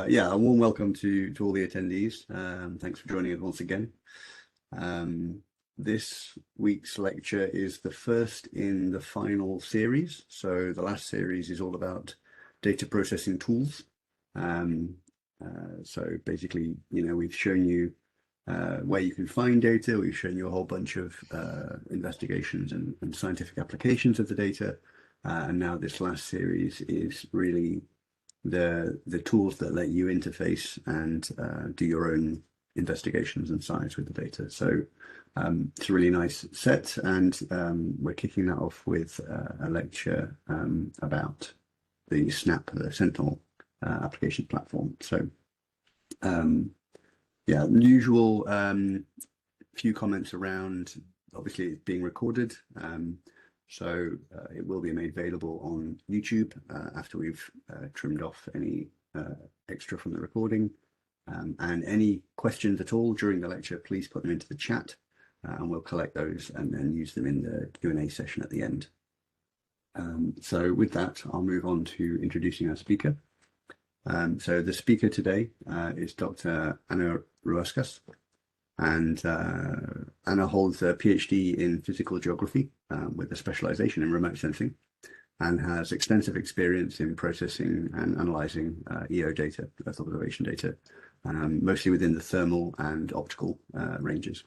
Yeah, a warm welcome to all the attendees. Thanks for joining us once again. This week's lecture is the first in the final series. So the last series is all about data processing tools. So basically, we've shown you where you can find data. We've shown you a whole bunch of investigations and scientific applications of the data. And now this last series is really the tools that let you interface and do your own investigations and science with the data. So it's a really nice set, and we're kicking that off with a lecture about the SNAP, the Sentinel application platform. So yeah, usual few comments around, obviously it's being recorded. So it will be made available on YouTube after we've trimmed off any extra from the recording. And any questions at all during the lecture, please put them into the chat and we'll collect those and then use them in the Q&A session at the end. So with that, I'll move on to introducing our speaker. So the speaker today is Dr. Anna Ruaskas. And Anna holds a PhD in physical geography with a specialization in remote sensing, and has extensive experience in processing and analyzing EO data, Earth observation data, mostly within the thermal and optical ranges.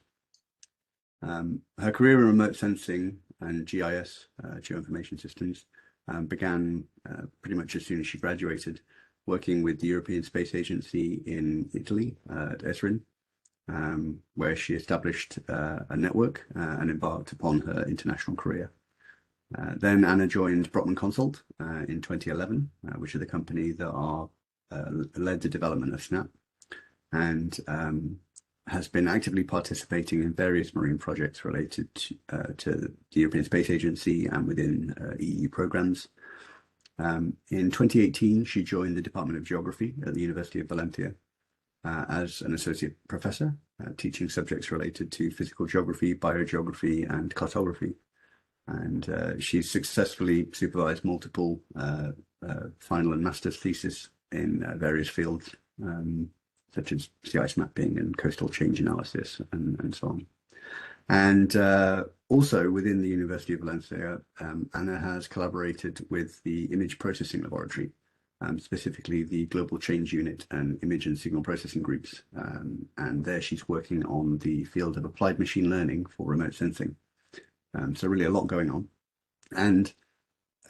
Her career in remote sensing and GIS, geoinformation systems, began pretty much as soon as she graduated, working with the European Space Agency in Italy at Esrin, where she established a network and embarked upon her international career. Then Anna joined Brockman Consult in 2011, which is the company that led the development of SNAP, and has been actively participating in various marine projects related to the European Space Agency and within EU programs. In 2018, she joined the Department of Geography at the University of Valencia as an associate professor, teaching subjects related to physical geography, biogeography, and cartography. And she's successfully supervised multiple final and master's theses in various fields, such as sea ice mapping and coastal change analysis, and so on. And also within the University of Valencia, Anna has collaborated with the Image Processing Laboratory, specifically the Global Change Unit and Image and Signal Processing groups. And there she's working on the field of applied machine learning for remote sensing. So really a lot going on. And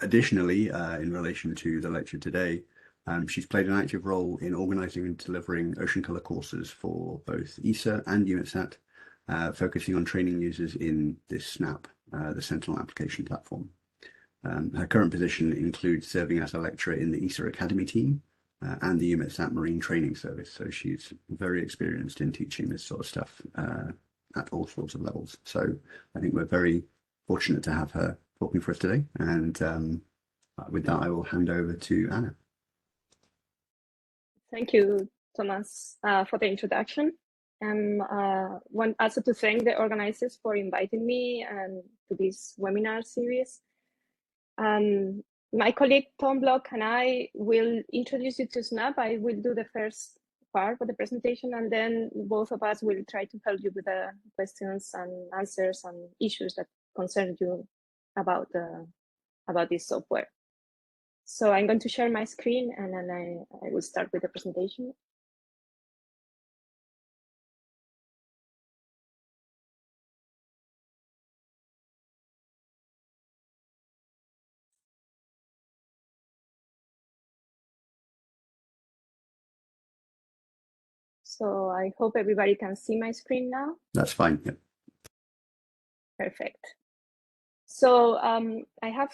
additionally, in relation to the lecture today, she's played an active role in organizing and delivering ocean color courses for both ESA and EUMETSAT, focusing on training users in this SNAP, the Sentinel application platform. Her current position includes serving as a lecturer in the ESA Academy team and the EUMETSAT Marine Training Service. So she's very experienced in teaching this sort of stuff at all sorts of levels. So I think we're very fortunate to have her talking for us today. And with that, I will hand over to Anna. Thank you, Thomas, for the introduction. Want also to thank the organizers for inviting me to this webinar series. My colleague Tom Block and I will introduce you to SNAP. I will do the first part of the presentation, and then both of us will try to help you with the questions and answers and issues that concern you about this software. So I'm going to share my screen, and then I will start with the presentation. So I hope everybody can see my screen now. That's fine. Yeah. Perfect. So I have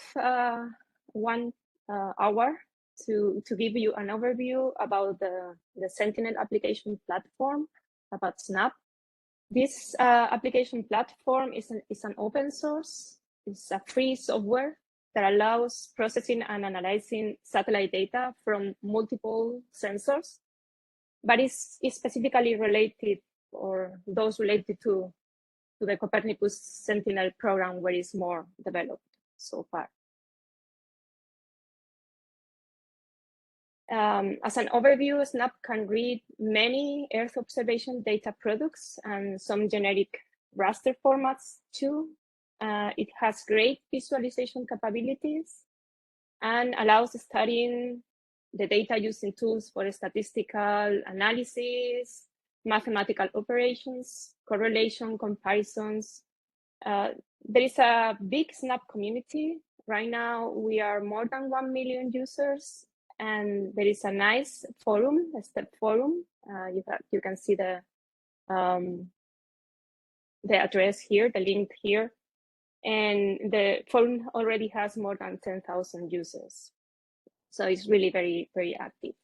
1 hour to give you an overview about the Sentinel application platform, about SNAP. This application platform is an open source. It's a free software that allows processing and analyzing satellite data from multiple sensors, but it's specifically related, or those related to the Copernicus Sentinel program, where it's more developed so far. As an overview, SNAP can read many Earth observation data products and some generic raster formats too. It has great visualization capabilities and allows studying the data using tools for statistical analysis, mathematical operations, correlation, comparisons. There is a big SNAP community. Right now, we are more than 1 million users, and there is a nice forum, a STEP forum. You can see the address here, the link here. And the forum already has more than 10,000 users. So it's really very, very active.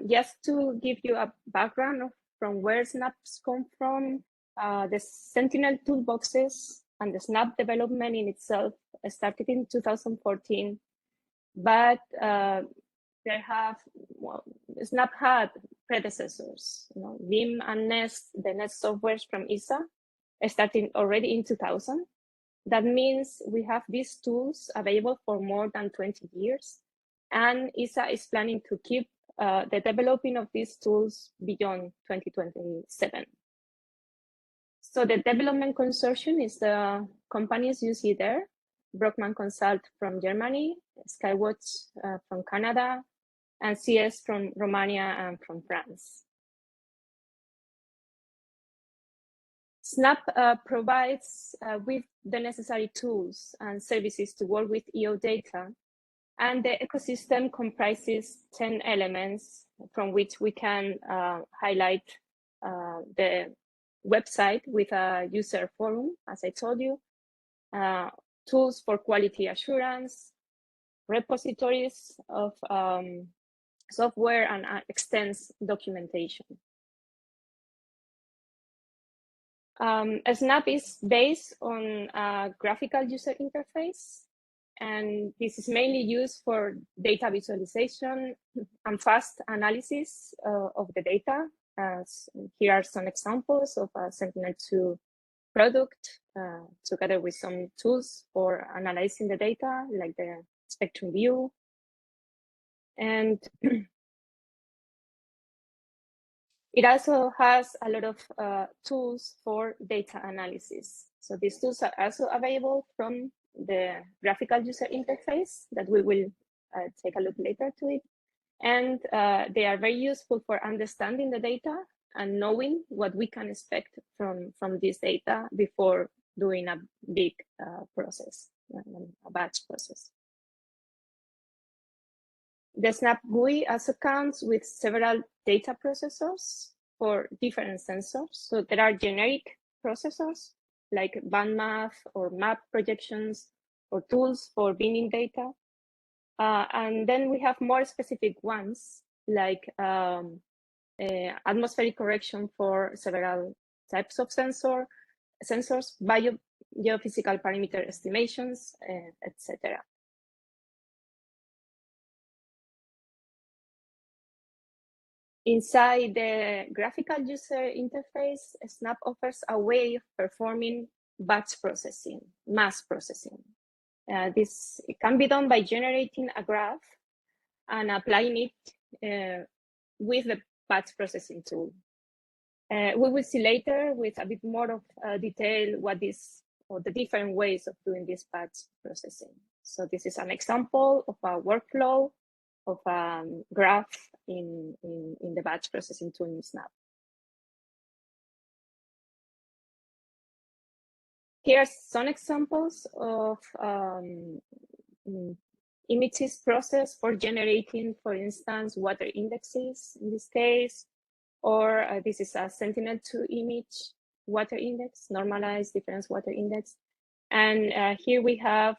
Just to give you a background from where SNAPs come from, the Sentinel toolboxes and the SNAP development in itself started in 2014, but SNAP had predecessors, Vim and Nest, the Nest softwares from ESA, starting already in 2000. That means we have these tools available for more than 20 years, and ESA is planning to keep the developing of these tools beyond 2027. So the development consortium is the companies you see there: Brockman Consult from Germany, Skywatch from Canada, and CS from Romania and from France. SNAP provides with the necessary tools and services to work with EO data, and the ecosystem comprises 10 elements from which we can highlight the website with a user forum, as I told you, tools for quality assurance, repositories of software, and extensive documentation. SNAP is based on a graphical user interface, and this is mainly used for data visualization and fast analysis of the data. Here are some examples of a Sentinel-2 product, together with some tools for analyzing the data, like the spectrum view. And it also has a lot of tools for data analysis. So these tools are also available from the graphical user interface that we will take a look later to it. And they are very useful for understanding the data and knowing what we can expect from this data before doing a big process, a batch process. The SNAP GUI also comes with several data processors for different sensors. So there are generic processors like bandmath or map projections or tools for binning data. And then we have more specific ones like atmospheric correction for several types of sensors, geophysical parameter estimations, etc. Inside the graphical user interface, SNAP offers a way of performing batch processing, mass processing. This can be done by generating a graph and applying it with the batch processing tool. We will see later with a bit more of detail what is, or the different ways of doing this batch processing. So this is an example of a workflow of a graph in the batch processing tool in SNAP. Here are some examples of images process for generating, for instance, water indexes in this case, or this is a Sentinel-2 image water index, normalized difference water index. And here we have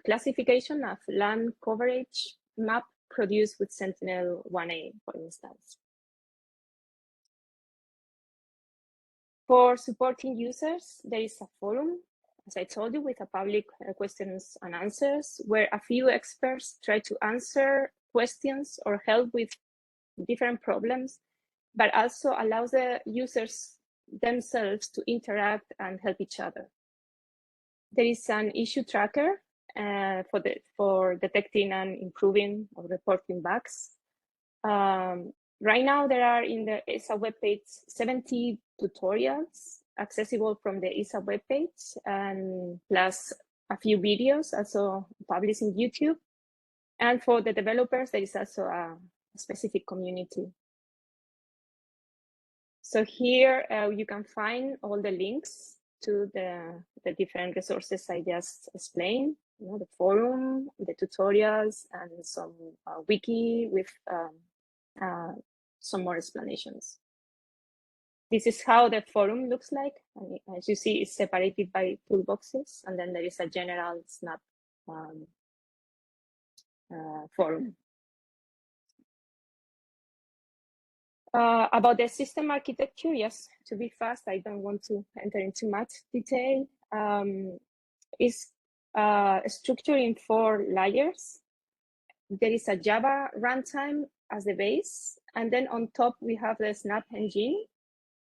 classification of land coverage map produced with Sentinel-1A, for instance. For supporting users, there is a forum, as I told you, with a public questions and answers, where a few experts try to answer questions or help with different problems, but also allows the users themselves to interact and help each other. there is an issue tracker for detecting and improving or reporting bugs. Right now, there are in the ESA webpage 70 tutorials accessible from the ESA webpage, and plus a few videos also published in YouTube. And for the developers, there is also a specific community. So here you can find all the links to the different resources I just explained, the forum, the tutorials, and some wiki with some more explanations. This is how the forum looks like. And as you see, it's separated by toolboxes, and then there is a general Snap forum. About the system architecture, yes, to be fast, I don't want to enter into much detail. It's structured in 4 layers. There is a Java runtime as the base, and then on top we have the Snap engine,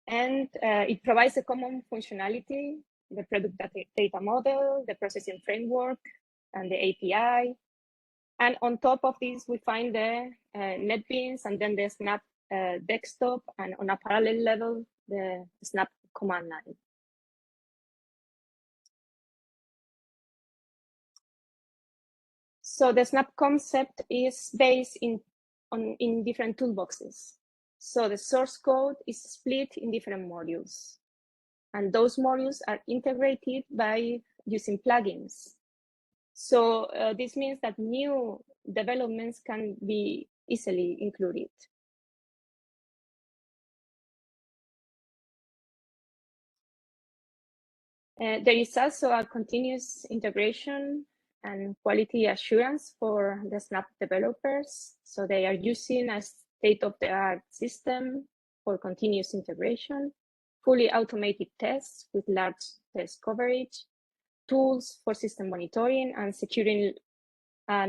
and it provides a common functionality, the product data model, the processing framework, and the API. And on top of this, we find the NetBeans, and then the Snap desktop, and on a parallel level, the Snap command line. So the Snap concept is based in different toolboxes. So the source code is split in different modules, and those modules are integrated by using plugins. So this means that new developments can be easily included. There is also a continuous integration and quality assurance for the Snap developers. So they are using a state-of-the-art system for continuous integration, fully automated tests with large test coverage, tools for system monitoring, and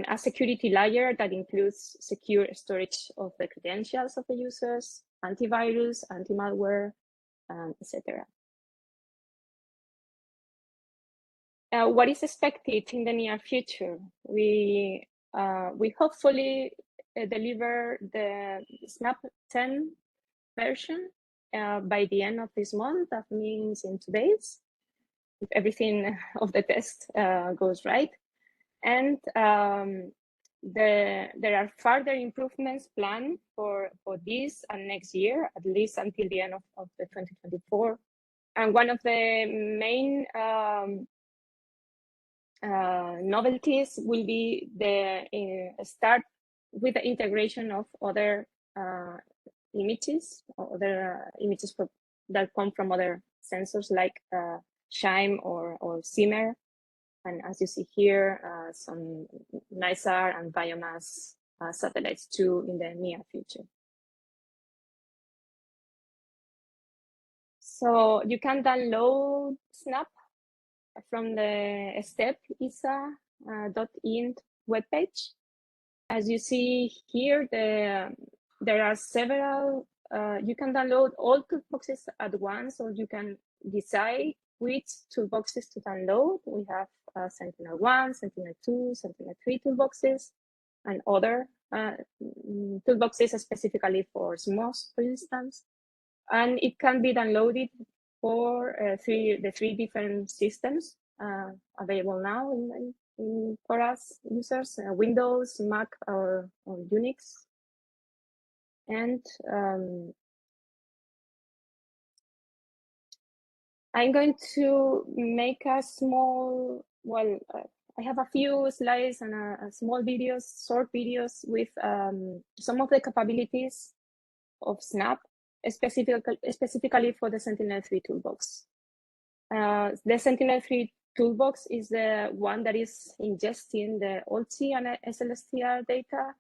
a security layer that includes secure storage of the credentials of the users, antivirus, anti-malware, etc. What is expected in the near future? We hopefully deliver the Snap 10 version by the end of this month. That means in 2 days, if everything of the test goes right. And there are further improvements planned for this and next year, at least until the end of the 2024. And one of the main novelties will be the start with the integration of other images, or other images that come from other sensors like Shime or Simmer. And as you see here, some NISAR and biomass satellites too in the near future. So you can download Snap from the step.isa.int webpage. As you see here, there are several, you can download all toolboxes at once, or you can decide which toolboxes to download. We have Sentinel 1, Sentinel 2, Sentinel 3 toolboxes, and other toolboxes specifically for SMOS, for instance. And it can be downloaded for the 3 different systems available now for us users, Windows, Mac, or Unix. And I'm going to make a small, I have a few slides and a small videos, short videos with some of the capabilities of Snap, specifically for the Sentinel-3 toolbox. The Sentinel-3 toolbox is the one that is ingesting the OLTI and SLSTR data.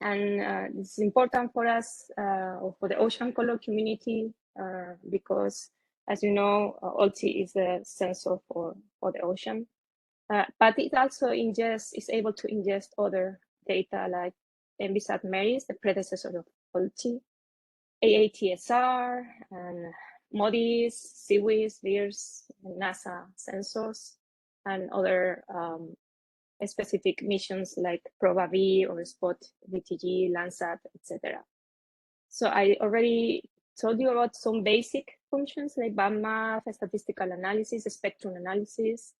And this is important for us, or for the ocean color community, because, as you know, OLTI is the sensor for the ocean. But it also is able to ingest other data like MBSAT MERIS, the predecessor of OLTI, AATSR, and MODIS, SEWIS, VIRS, and NASA sensors. and other specific missions like PROBA-V or SPOT VTG, Landsat, etc. So I already told you about some basic functions like BAMMAP, statistical analysis, spectrum analysis,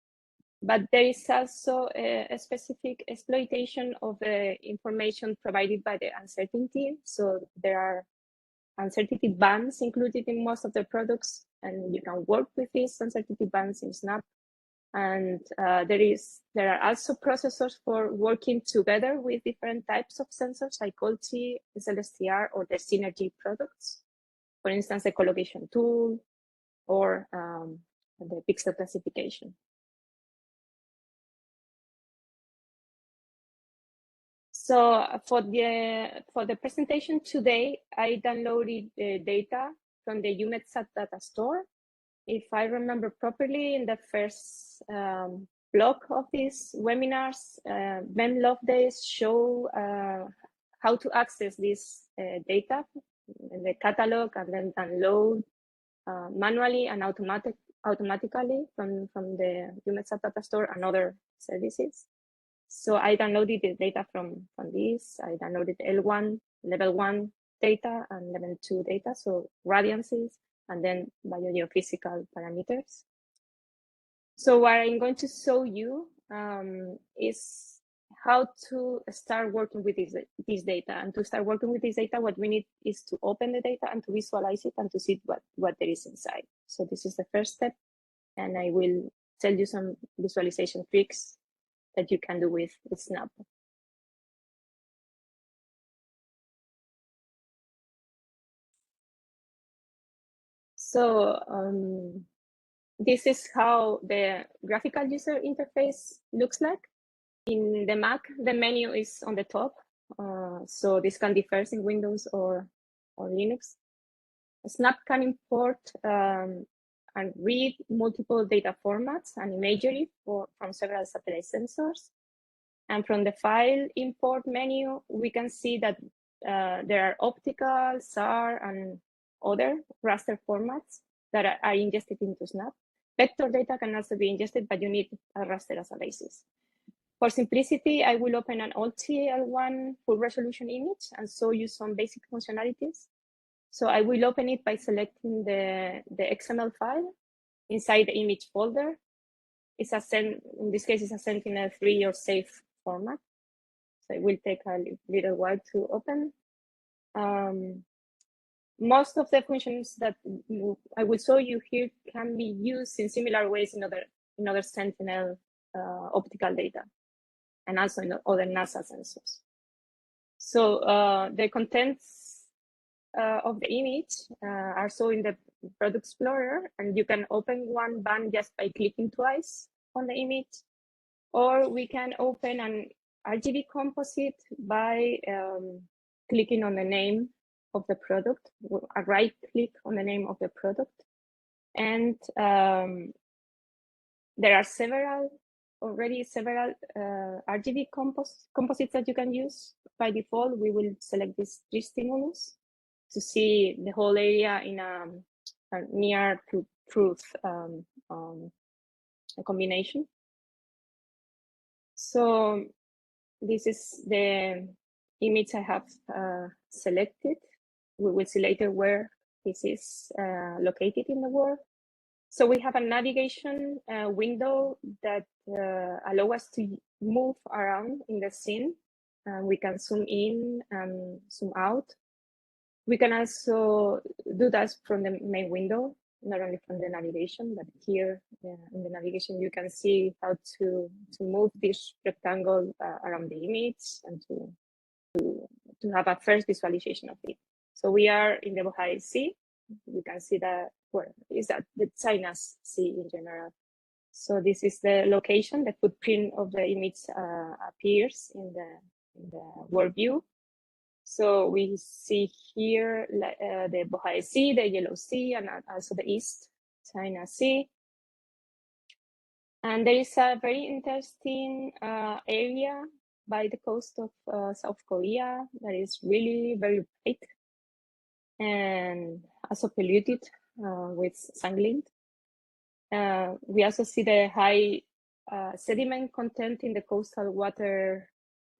but there is also a specific exploitation of the information provided by the uncertainty. So there are uncertainty bands included in most of the products, and you can work with these uncertainty bands in SNAP. And there are also processors for working together with different types of sensors like ecology, SLSTR, or the synergy products. For instance, the collocation tool or the pixel classification. So for the presentation today, I downloaded the data from the UMETSAT data store. If I remember properly, in the first block of these webinars, Ben Love Days show how to access this data in the catalog and then download manually and automatically from the UMETSAT data store and other services. So I downloaded the data from this. I downloaded L1, level 1 data and level 2 data, so radiances, and then biogeophysical parameters. So what I'm going to show you is how to start working with this data. And to start working with this data, what we need is to open the data and to visualize it and to see what there is inside. So this is the first step, and I will tell you some visualization tricks that you can do with SNAP. So this is how the graphical user interface looks like. In the Mac, the menu is on the top. So this can differ in Windows or Linux. SNAP can import and read multiple data formats and imagery from several satellite sensors. And from the file import menu, we can see that there are optical, SAR, and other raster formats that are ingested into SNAP. Vector data can also be ingested, but you need a raster as a basis. For simplicity, I will open an OLT-L1 full resolution image and show you some basic functionalities. So I will open it by selecting the XML file inside the image folder. In this case, it's a Sentinel-3 or safe format. So it will take a little while to open. Most of the functions that I will show you here can be used in similar ways in other Sentinel optical data, and also in other NASA sensors. So the contents of the image are shown in the Product Explorer, and you can open one band just by clicking twice on the image, or we can open an RGB composite by clicking on the name of the product, a right click on the name of the product. And there are several RGB composites that you can use. By default, we will select this 3 stimulus to see the whole area in a near to truth combination. So this is the image I have selected. We will see later where this is located in the world. So we have a navigation window that allows us to move around in the scene. We can zoom in and zoom out. We can also do that from the main window, not only from the navigation, but here in the navigation, you can see how to move this rectangle around the image and to have a first visualization of it. So we are in the Bohai Sea. We can see that where is that the China Sea in general. So this is the location. The footprint of the image appears in the world view. So we see here the Bohai Sea, the Yellow Sea, and also the East China Sea. And there is a very interesting area by the coast of South Korea that is really very bright and also polluted with sunglint. We also see the high sediment content in the coastal water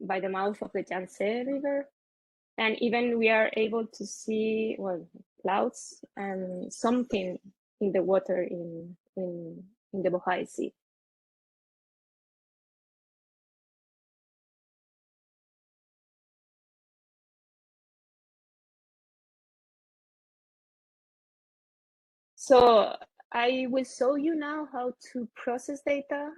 by the mouth of the Yangtze River. And even we are able to see, well, clouds and something in the water in the Bohai Sea. So I will show you now how to process data.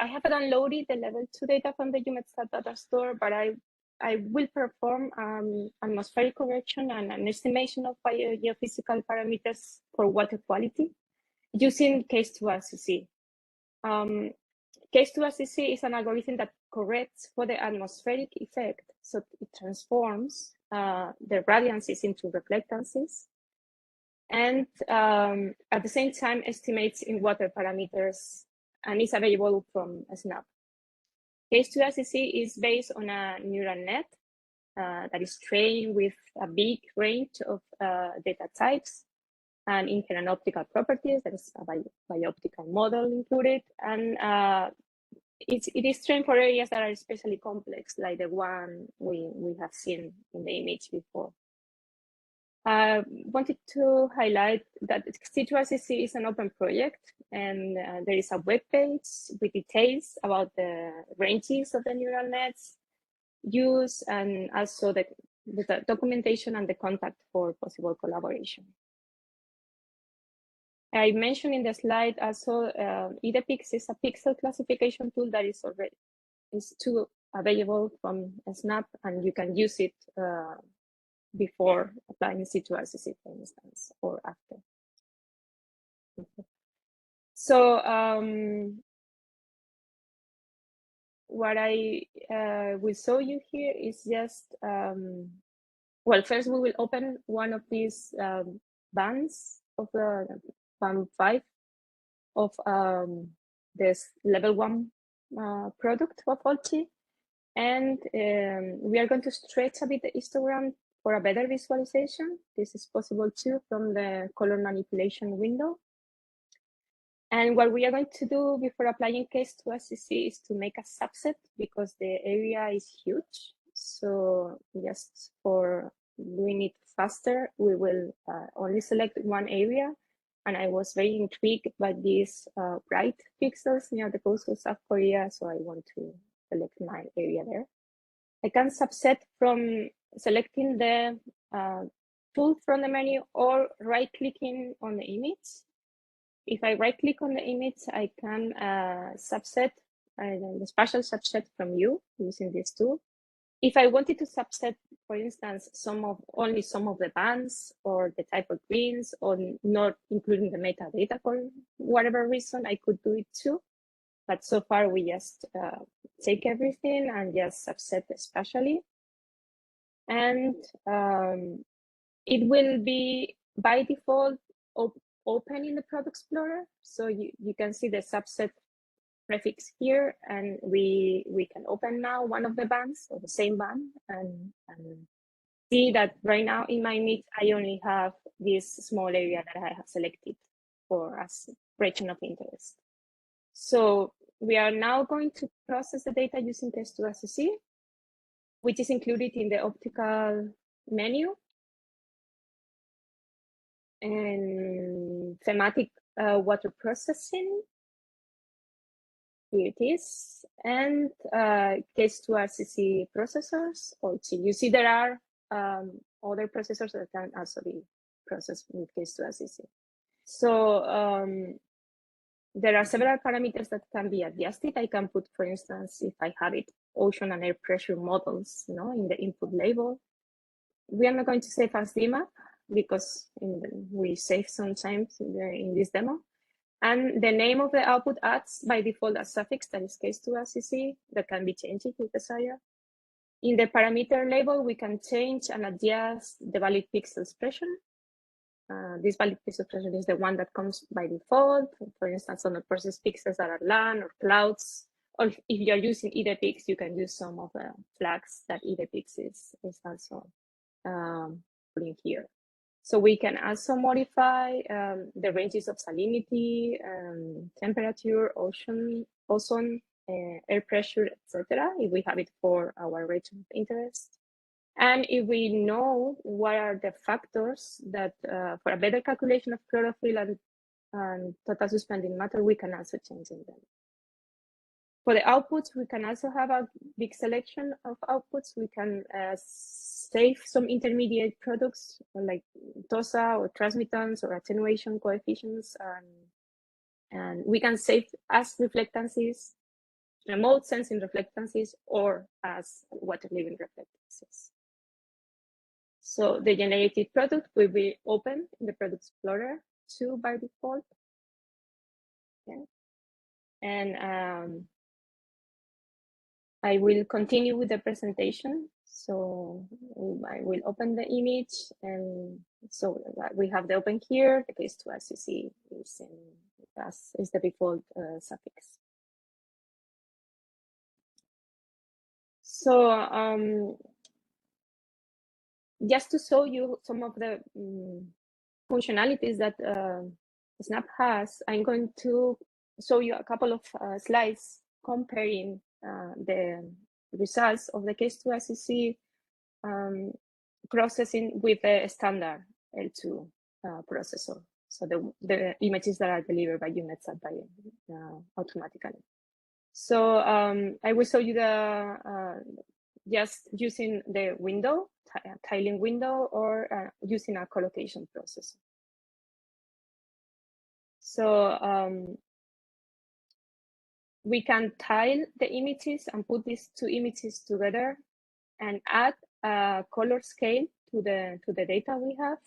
I have downloaded the level 2 data from the UMETSAT data store, but I will perform atmospheric correction and an estimation of geophysical parameters for water quality using Case2RCC. Case2RCC is an algorithm that corrects for the atmospheric effect, so it transforms the radiances into reflectances, and at the same time estimates in water parameters, and is available from SNAP. Case2RCC is based on a neural net that is trained with a big range of data types and inherent optical properties. There is a bioptical model included, and it is trained for areas that are especially complex, like the one we have seen in the image before. I wanted to highlight that Case2RCC is an open project, and there is a web page with details about the ranges of the neural nets use, and also the documentation and the contact for possible collaboration. I mentioned in the slide also EDPix is a pixel classification tool that is available from SNAP, and you can use it before applying C2RCC, for instance, or after. So what I will show you here is just, well, first we will open one of these bands of the band 5 of this level 1 product of OLTI. And we are going to stretch a bit the histogram for a better visualization. This is possible too from the color manipulation window. And what we are going to do before applying Case2RCC is to make a subset, because the area is huge. So just for doing it faster, we will only select one area. And I was very intrigued by these bright pixels near the coast of South Korea, so I want to select my area there. I can subset from selecting the tool from the menu or right-clicking on the image. If I right-click on the image, I can subset the spatial subset from you using this tool. If I wanted to subset, for instance, only some of the bands or the type of greens, or not including the metadata for whatever reason, I could do it too. But so far, we just take everything and just subset spatially. And it will be by default open in the Product Explorer. So you can see the subset prefix here, and we can open now one of the bands, or the same band, and see that right now in my image, I only have this small area that I have selected for as region of interest. So we are now going to process the data using Case2RCC, which is included in the optical menu. And thematic water processing, here it is, and Case2RCC processors. Also, you see there are other processors that can also be processed with Case2RCC. So there are several parameters that can be adjusted. I can put, for instance, if I have it, ocean and air pressure models, in the input label. We are not going to save as DMAP, because we save sometimes in this demo. And the name of the output adds by default a suffix that is Case2RCC that can be changed if desired. In the parameter label, we can change and adjust the valid pixel expression. This valid pixel expression is the one that comes by default. For instance, on the process pixels that are land or clouds, or if you're using EDPix, you can use some of the flags that EDPix is also putting here. So we can also modify the ranges of salinity, temperature, ozone, air pressure, etc. if we have it for our region of interest. And if we know what are the factors that for a better calculation of chlorophyll and total suspended matter, we can also change them. For the outputs, we can also have a big selection of outputs. We can save some intermediate products like TOSA or transmittance or attenuation coefficients. And we can save as reflectances, remote sensing reflectances, or as water living reflectances. So the generated product will be open in the Product Explorer 2 by default. Okay. And I will continue with the presentation. So I will open the image, and so we have the open here. The case 2, as you see, is the default suffix. So just to show you some of the functionalities that Snap has, I'm going to show you a couple of slides comparing the results of the case 2 SEC processing with a standard L2 processor. So the images that are delivered by UNetSat automatically. So I will show you the just using the window, tiling window, or using a collocation processor. So we can tile the images and put these two images together and add a color scale to the data we have.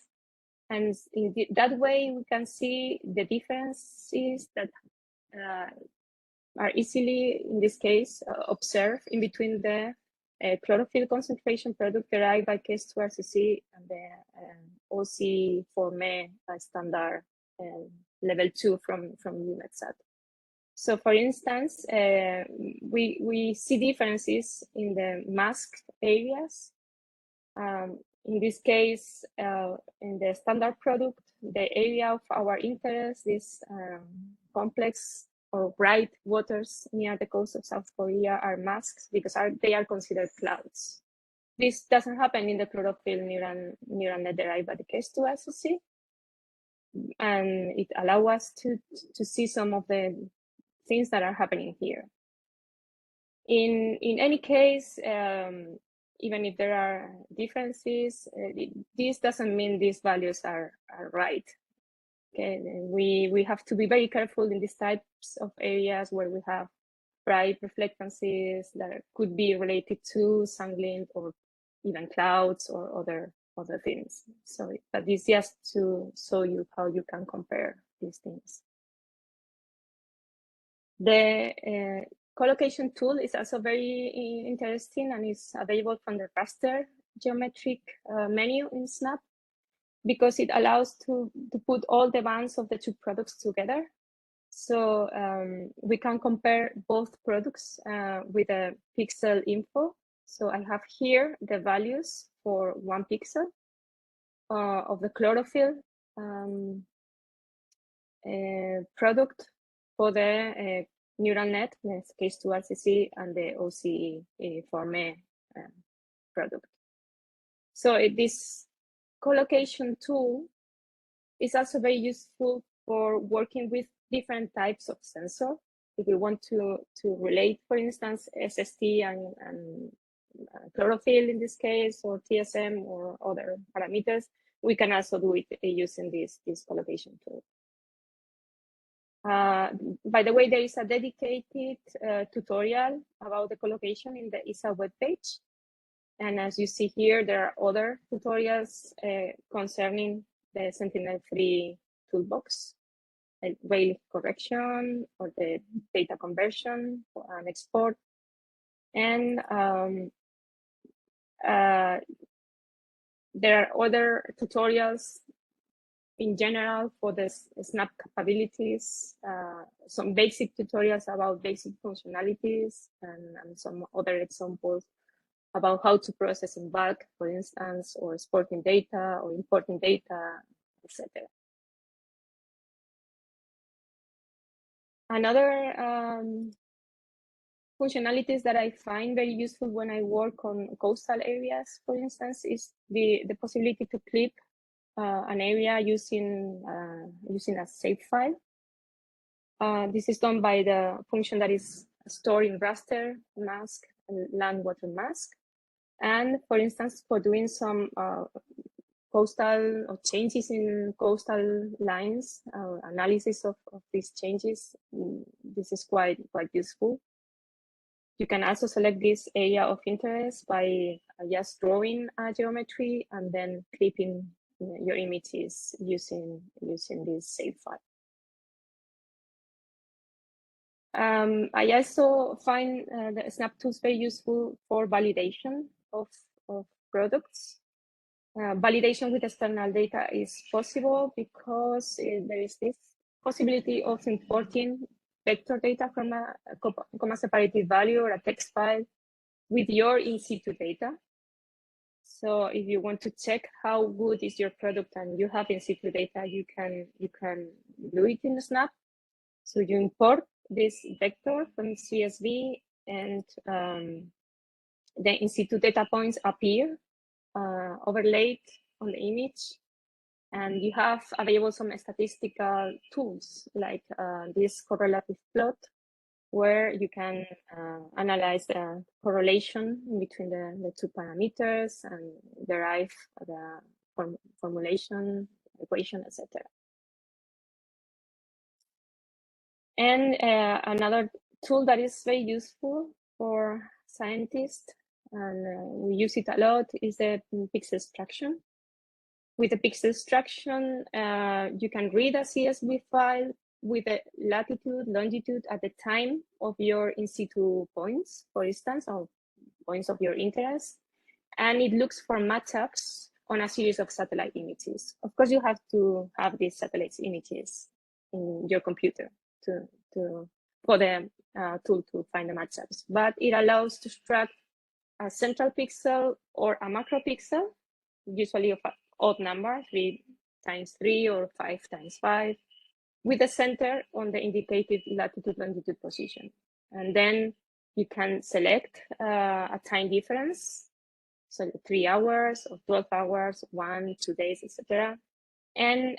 And in that way, we can see the differences that are easily, in this case, observed in between the chlorophyll concentration product derived by case 2 RCC and the OC Forme standard level 2 from UNetSat. So for instance, we see differences in the masked areas. In this case, in the standard product, the area of our interest is complex or bright waters near the coast of South Korea are masked because they are considered clouds. This doesn't happen in the chlorophyll neural net derived by the case 2 SOC. And it allows us to see some of the things that are happening here. In any case, even if there are differences, this doesn't mean these values are right. Okay, we have to be very careful in these types of areas where we have bright reflectances that could be related to sunglint or even clouds or other things. So, but this just to show you how you can compare these things. The collocation tool is also very interesting and is available from the raster geometric menu in Snap, because it allows to put all the bands of the two products together. So we can compare both products with a pixel info. So I have here the values for 1 pixel of the chlorophyll product for the neural net, in this case 2 RCC, and the OC Forme product. So this collocation tool is also very useful for working with different types of sensor. If we want to relate, for instance, SST and chlorophyll in this case, or TSM or other parameters, we can also do it using this collocation tool. By the way, there is a dedicated tutorial about the collocation in the ESA webpage. And as you see here, there are other tutorials concerning the Sentinel-3 toolbox, like whale correction or the data conversion and export. And there are other tutorials in general for the Snap capabilities, some basic tutorials about basic functionalities, and some other examples about how to process in bulk, for instance, or exporting data or importing data, etc. Another functionalities that I find very useful when I work on coastal areas, for instance, is the possibility to clip an area using a save file. This is done by the function that is stored in raster, mask, and land water mask. And for instance, for doing some coastal or changes in coastal lines, analysis of these changes, this is quite useful. You can also select this area of interest by just drawing a geometry and then clipping your images using this save file. I also find the Snap tools very useful for validation of products. Validation with external data is possible because there is this possibility of importing vector data from a comma-separated value or a text file with your in situ data. So if you want to check how good is your product and you have in situ data, you can do it in Snap. So you import this vector from CSV, and the in situ data points appear overlaid on the image, and you have available some statistical tools like this correlative plot, where you can analyze the correlation between the two parameters and derive the formulation, equation, etc. And another tool that is very useful for scientists, and we use it a lot, is the pixel extraction. With the pixel extraction, you can read a CSV file with the latitude, longitude at the time of your in situ points, for instance, or points of your interest, and it looks for matchups on a series of satellite images. Of course, you have to have these satellite images in your computer for the tool to find the matchups, but it allows to extract a central pixel or a macro pixel, usually of an odd number, 3 times 3 or 5 times 5, with the center on the indicated latitude longitude position. And then you can select a time difference, so 3 hours or 12 hours, 1, 2 days, etc. And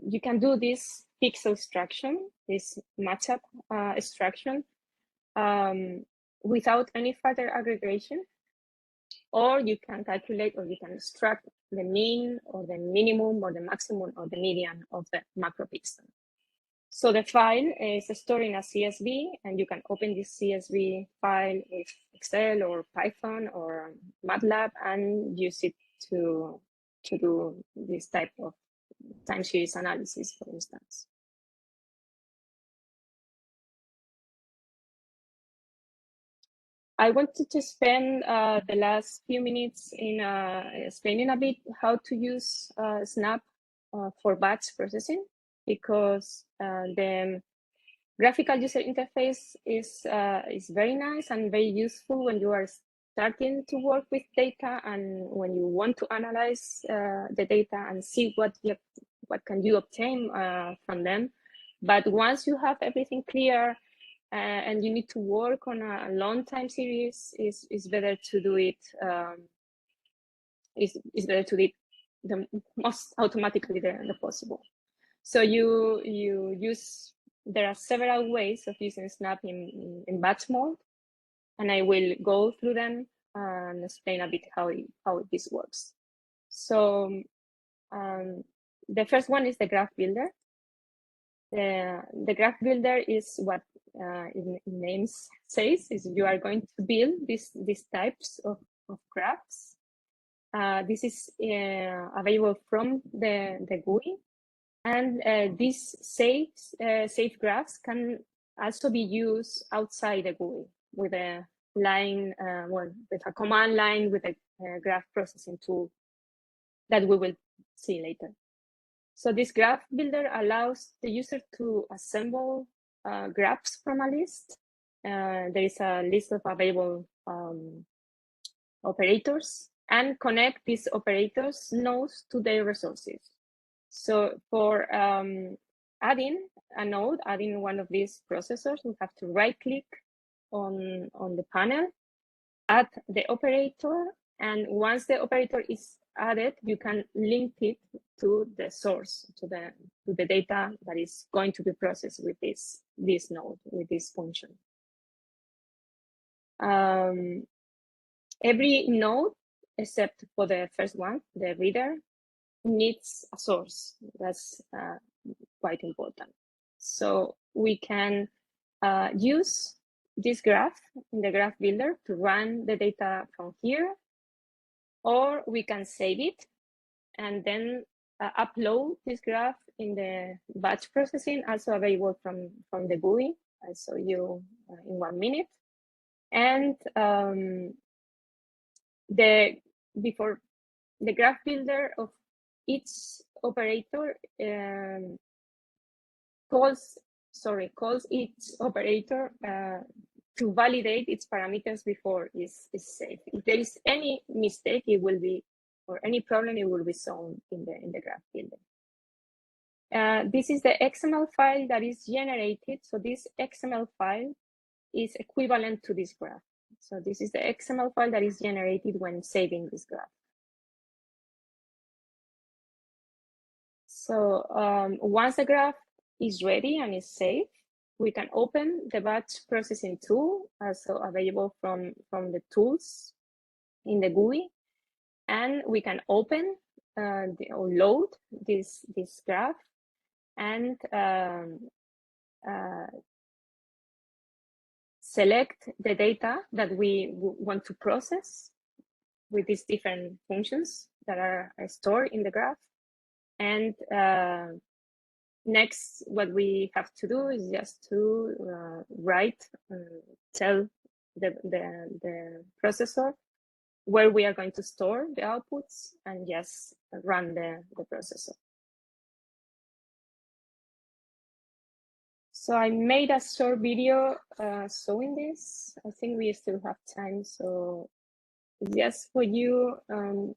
you can do this pixel extraction, this matchup extraction, without any further aggregation, or you can calculate, or you can extract the mean or the minimum or the maximum or the median of the macro pixel. So the file is stored in a CSV, and you can open this CSV file with Excel or Python or MATLAB and use it to do this type of time series analysis, for instance. I wanted to spend the last few minutes in explaining a bit how to use Snap for batch processing, because the graphical user interface is very nice and very useful when you are starting to work with data and when you want to analyze the data and see what can you obtain from them. But once you have everything clear and you need to work on a long time series, is better to do it. Is better to do it the most automatically the possible. So you use. There are several ways of using Snap in batch mode, and I will go through them and explain a bit how this works. So the first one is the graph builder. The graph builder is what in names says, is you are going to build these types of graphs. This is available from the GUI, and these safe graphs can also be used outside the GUI with a line, with a command line with a graph processing tool that we will see later. So this graph builder allows the user to assemble graphs from a list. There is a list of available operators and connect these operators nodes to their resources. So for adding a node, adding one of these processors, we have to right click on the panel, add the operator, and once the operator is added, you can link it to the source, to the data that is going to be processed with this node, with this function. Every node, except for the first one, the reader, needs a source. That's quite important. So we can use this graph in the graph builder to run the data from here, or we can save it and then upload this graph in the batch processing, also available from the GUI. I'll show you in 1 minute. And before the graph builder of each operator calls each operator to validate its parameters before it's saved. If there is any mistake, it will be, or any problem, it will be shown in the graph builder. This is the XML file that is generated. So this XML file is equivalent to this graph. So this is the XML file that is generated when saving this graph. So once the graph is ready and is saved, we can open the batch processing tool, also available from the tools in the GUI, and we can open or load this graph and select the data that we want to process with these different functions that are stored in the graph. And next, what we have to do is just to tell the processor where we are going to store the outputs and just run the processor. So I made a short video showing this. I think we still have time, so just for you to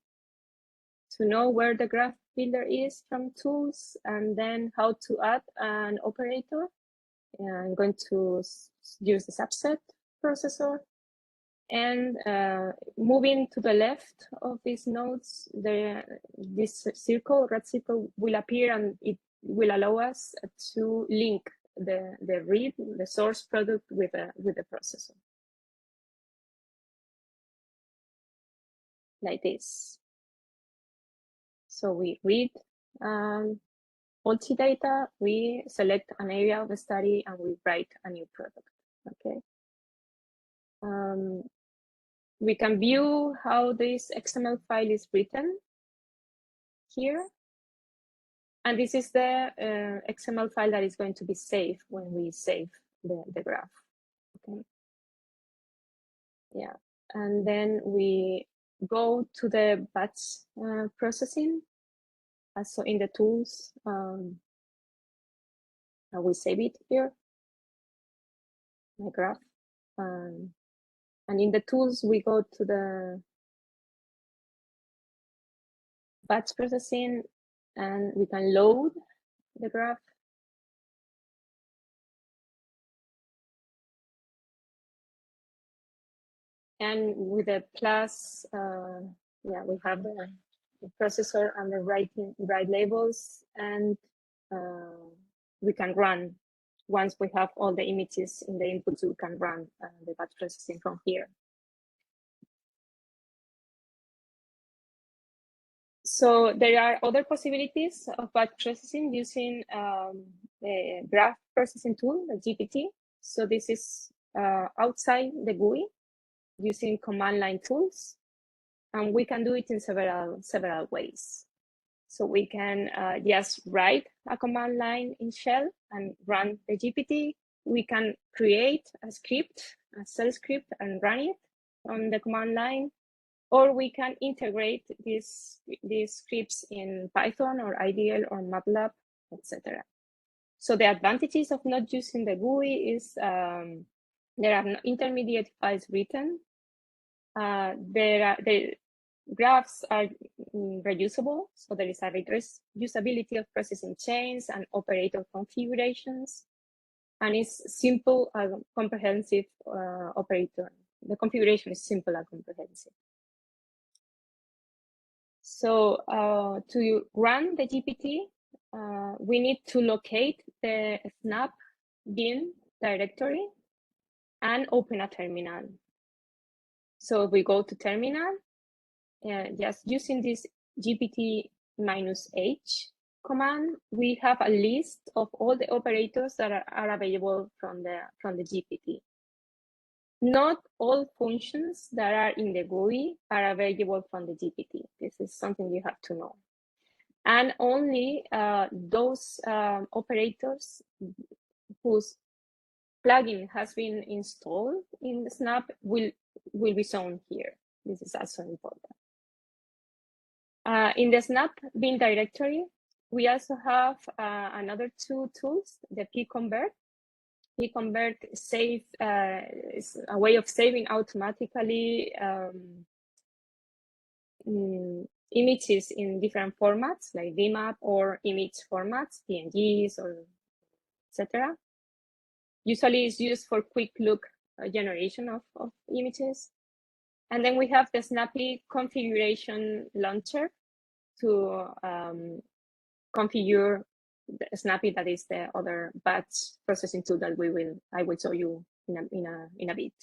know where the graph builder is from tools, and then how to add an operator. I'm going to use the subset processor, and moving to the left of these nodes, this circle, red circle, will appear, and it will allow us to link the source product with the processor, like this. So we read multi-data, we select an area of the study, and we write a new product, okay? We can view how this XML file is written here. And this is the XML file that is going to be saved when we save the graph, okay? Yeah, and then we go to the batch processing. So in the tools, we save it here, my graph. And in the tools, we go to the batch processing, and we can load the graph. And with the plus, yeah, we have the processor and the right labels, and we can run. Once we have all the images in the inputs, we can run the batch processing from here. So there are other possibilities of batch processing using the graph processing tool, the GPT. So this is outside the GUI using command line tools, and we can do it in several ways. So we can just write a command line in shell and run the GPT. We can create a script, a shell script, and run it on the command line. Or we can integrate these scripts in Python or IDL or MATLAB, etc. So the advantages of not using the GUI is there are no intermediate files written. The graphs are reusable, so there is a reusability of processing chains and operator configurations, and it's simple and comprehensive operator. The configuration is simple and comprehensive. So to run the GPT, we need to locate the snap bin directory and open a terminal. So we go to terminal, just using this GPT-H command, we have a list of all the operators that are available from the GPT. Not all functions that are in the GUI are available from the GPT. This is something you have to know. And only those operators whose plugin has been installed in the Snap will be shown here. This is also important. In the Snap bin directory, we also have another two tools, the pconvert. Pconvert save is a way of saving automatically images in different formats like VMAP or image formats, PNGs or etc. Usually it's used for quick look generation of images. And then we have the Snappy configuration launcher to configure the Snappy, that is the other batch processing tool that I will show you in a bit.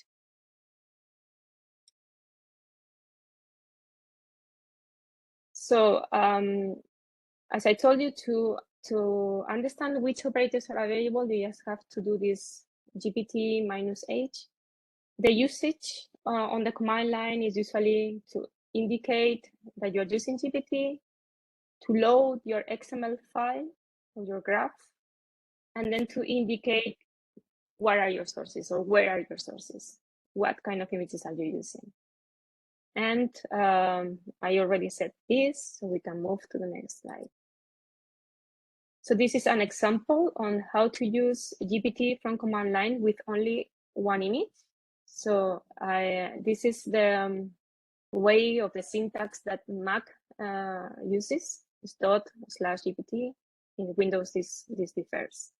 So as I told you, to understand which operators are available, you just have to do this GPT-H. The usage on the command line is usually to indicate that you're using GPT, to load your XML file or your graph, and then to indicate what are your sources or where are your sources, what kind of images are you using. And I already said this, so we can move to the next slide. So this is an example on how to use GPT from command line with only one image. So this is the way of the syntax that Mac uses, is dot/GPT. In Windows, this differs.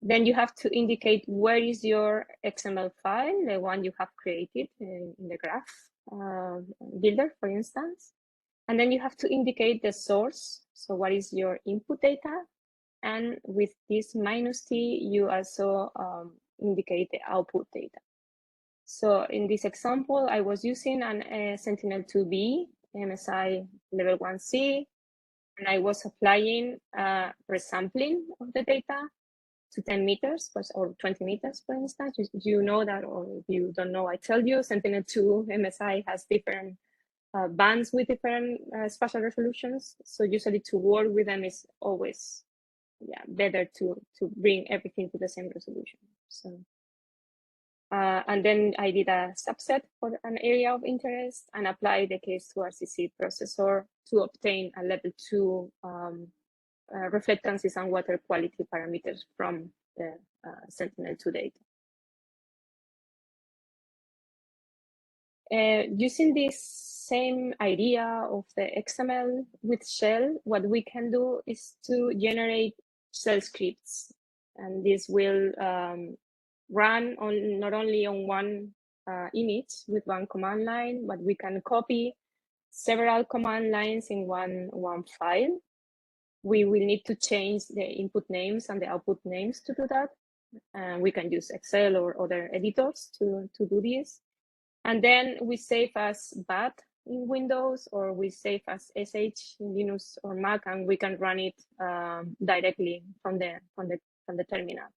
Then you have to indicate where is your XML file, the one you have created in the graph builder, for instance. And then you have to indicate the source. So what is your input data? And with this -T, you also indicate the output data. So in this example, I was using an Sentinel 2B MSI level 1C, and I was applying resampling of the data to 10 meters or 20 meters, for instance. You know that, or if you don't know, I tell you, Sentinel-2 MSI has different bands with different spatial resolutions. So usually to work with them is always better to bring everything to the same resolution. So, and then I did a subset for an area of interest and applied the K2RCC processor to obtain a level 2 reflectances and water quality parameters from the Sentinel-2 data. Using this same idea of the XML with shell, what we can do is to generate shell scripts, and this will run on not only on one image with one command line, but we can copy several command lines in one file. We will need to change the input names and the output names to do that. We can use Excel or other editors to do this. And then we save as BAT in Windows, or we save as SH in Linux or Mac, and we can run it directly from the terminal.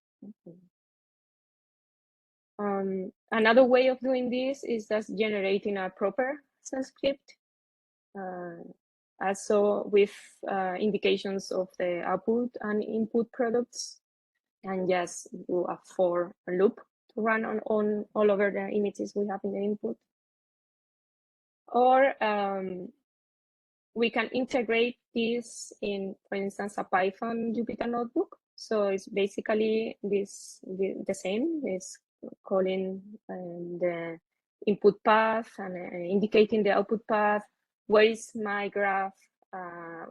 Another way of doing this is just generating a proper shell script. Also with indications of the output and input products, and just do a for loop to run on all over the images we have in the input. Or we can integrate this in, for instance, a Python Jupyter notebook. So it's basically the same. It's calling the input path and indicating the output path. Where is my graph?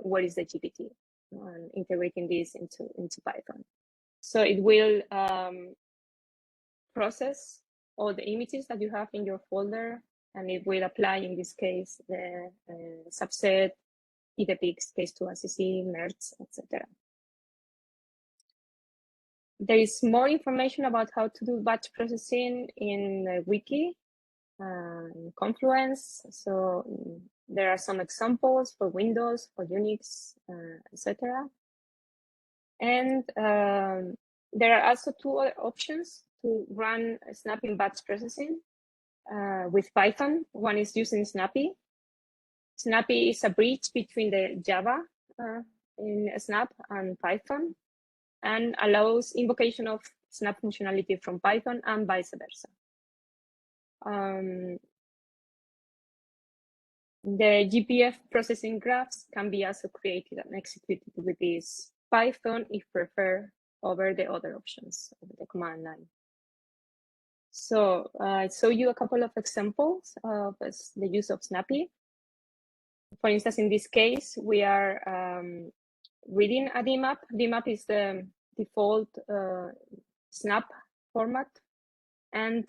Where is the GPT? And integrating this into Python. So it will process all the images that you have in your folder, and it will apply, in this case, the subset, idpix, case2-ACC, merge, etc. There is more information about how to do batch processing in the wiki, in Confluence. So there are some examples for Windows, for Unix, etc. And there are also two other options to run Snappy batch processing with Python. One is using Snappy. Snappy is a bridge between the Java in Snap and Python, and allows invocation of Snap functionality from Python and vice versa. The GPF processing graphs can be also created and executed with this Python if preferred over the other options of the command line. So I show you a couple of examples of the use of Snappy. For instance, in this case, we are reading a DMAP. DMAP is the default Snap format, and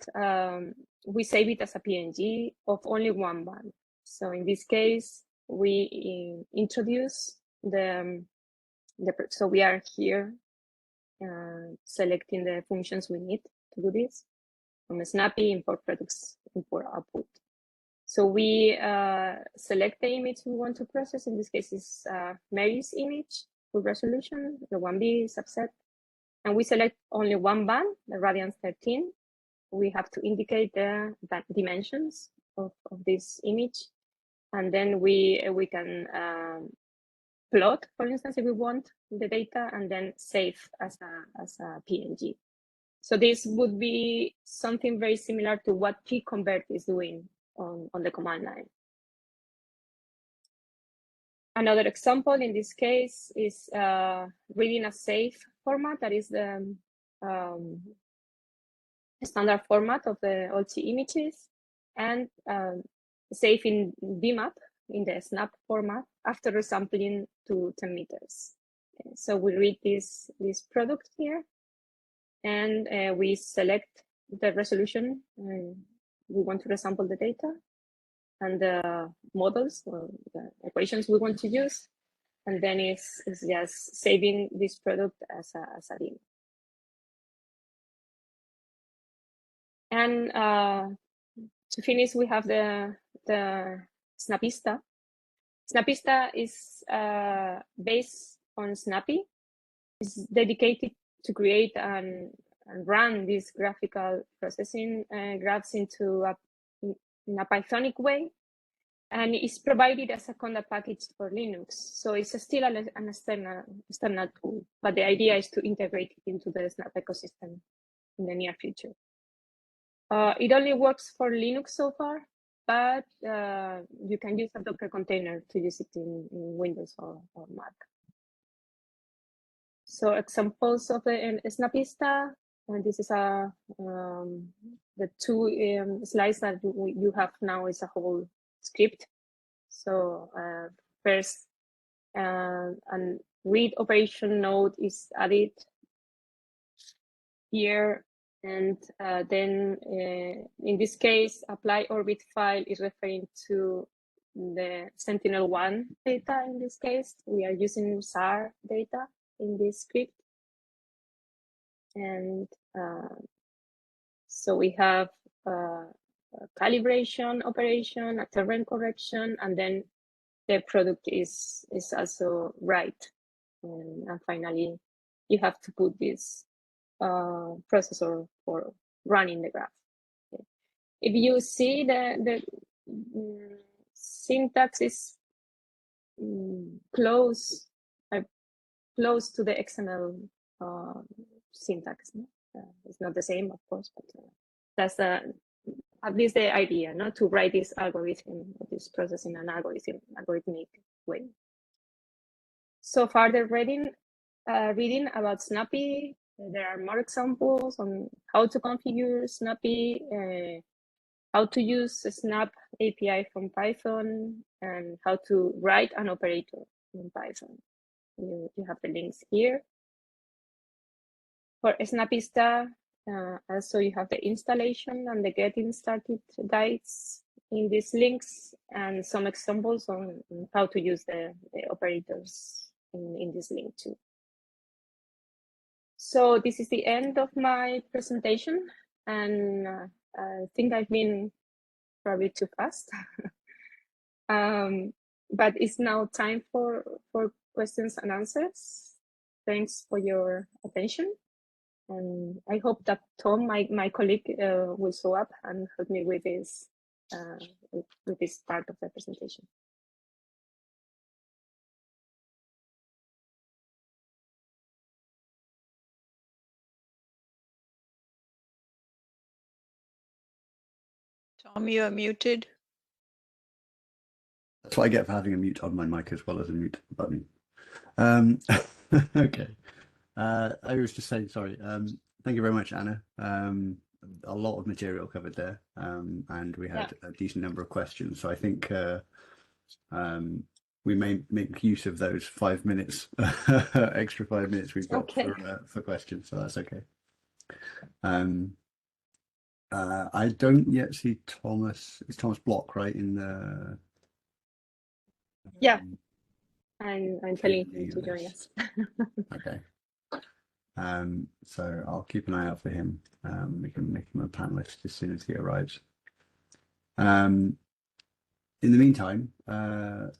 we save it as a PNG of only one band. So in this case, we introduce so we are here selecting the functions we need to do this. From Snappy, import products, import output. So we select the image we want to process. In this case, is Mary's image, full resolution, the 1B subset. And we select only one band, the radians 13. We have to indicate the dimensions of this image. And then we can plot, for instance, if we want the data, and then save as a PNG. So this would be something very similar to what pconvert is doing on the command line. Another example in this case is reading a safe format, that is the standard format of the OLT images, and save in DMAP in the snap format after resampling to 10 meters. Okay, so we read this product here, and we select the resolution we want to resample the data, and the models or the equations we want to use, and then it's just saving this product as a DIM. And to finish, we have the Snappista. Snappista is based on Snappy. It's dedicated to create and run these graphical processing graphs in a Pythonic way, and it's provided as a conda package for Linux. So it's still an external tool, but the idea is to integrate it into the Snap ecosystem in the near future. It only works for Linux so far, but you can use a Docker container to use it in Windows or Mac. So examples of the Snappista, and this is the two slides that you have now is a whole script. So first, an read operation node is added here, and then in this case, apply orbit file is referring to the Sentinel-1 data. In this case, we are using SAR data in this script. And so we have a calibration operation, a terrain correction, and then the product is also right. And finally, you have to put this processor for running the graph. Okay. If you see the syntax is close to the XML syntax. It's not the same, of course, but that's at least the idea, not to write this algorithm, this process in an algorithmic way. So further reading about Snappy, there are more examples on how to configure Snappy, how to use a Snap API from Python, and how to write an operator in Python. You have the links here. For Snapista, also you have the installation and the getting started guides in these links, and some examples on how to use the operators in this link too. So this is the end of my presentation, and I think I've been probably too fast. But it's now time for questions and answers. Thanks for your attention. And I hope that Tom, my colleague, will show up and help me with this part of the presentation. Tom, you are muted. That's what I get for having a mute on my mic as well as a mute button. Okay. I was just saying, sorry. Thank you very much, Anna. A lot of material covered there, and we had a decent number of questions. So I think we may make use of those 5 minutes, extra 5 minutes we've got for questions. So that's okay. I don't yet see Thomas. It's Thomas Block, right? In the yeah, I'm telling him to join us. Okay. So I'll keep an eye out for him. We can make him a panelist as soon as he arrives. In the meantime,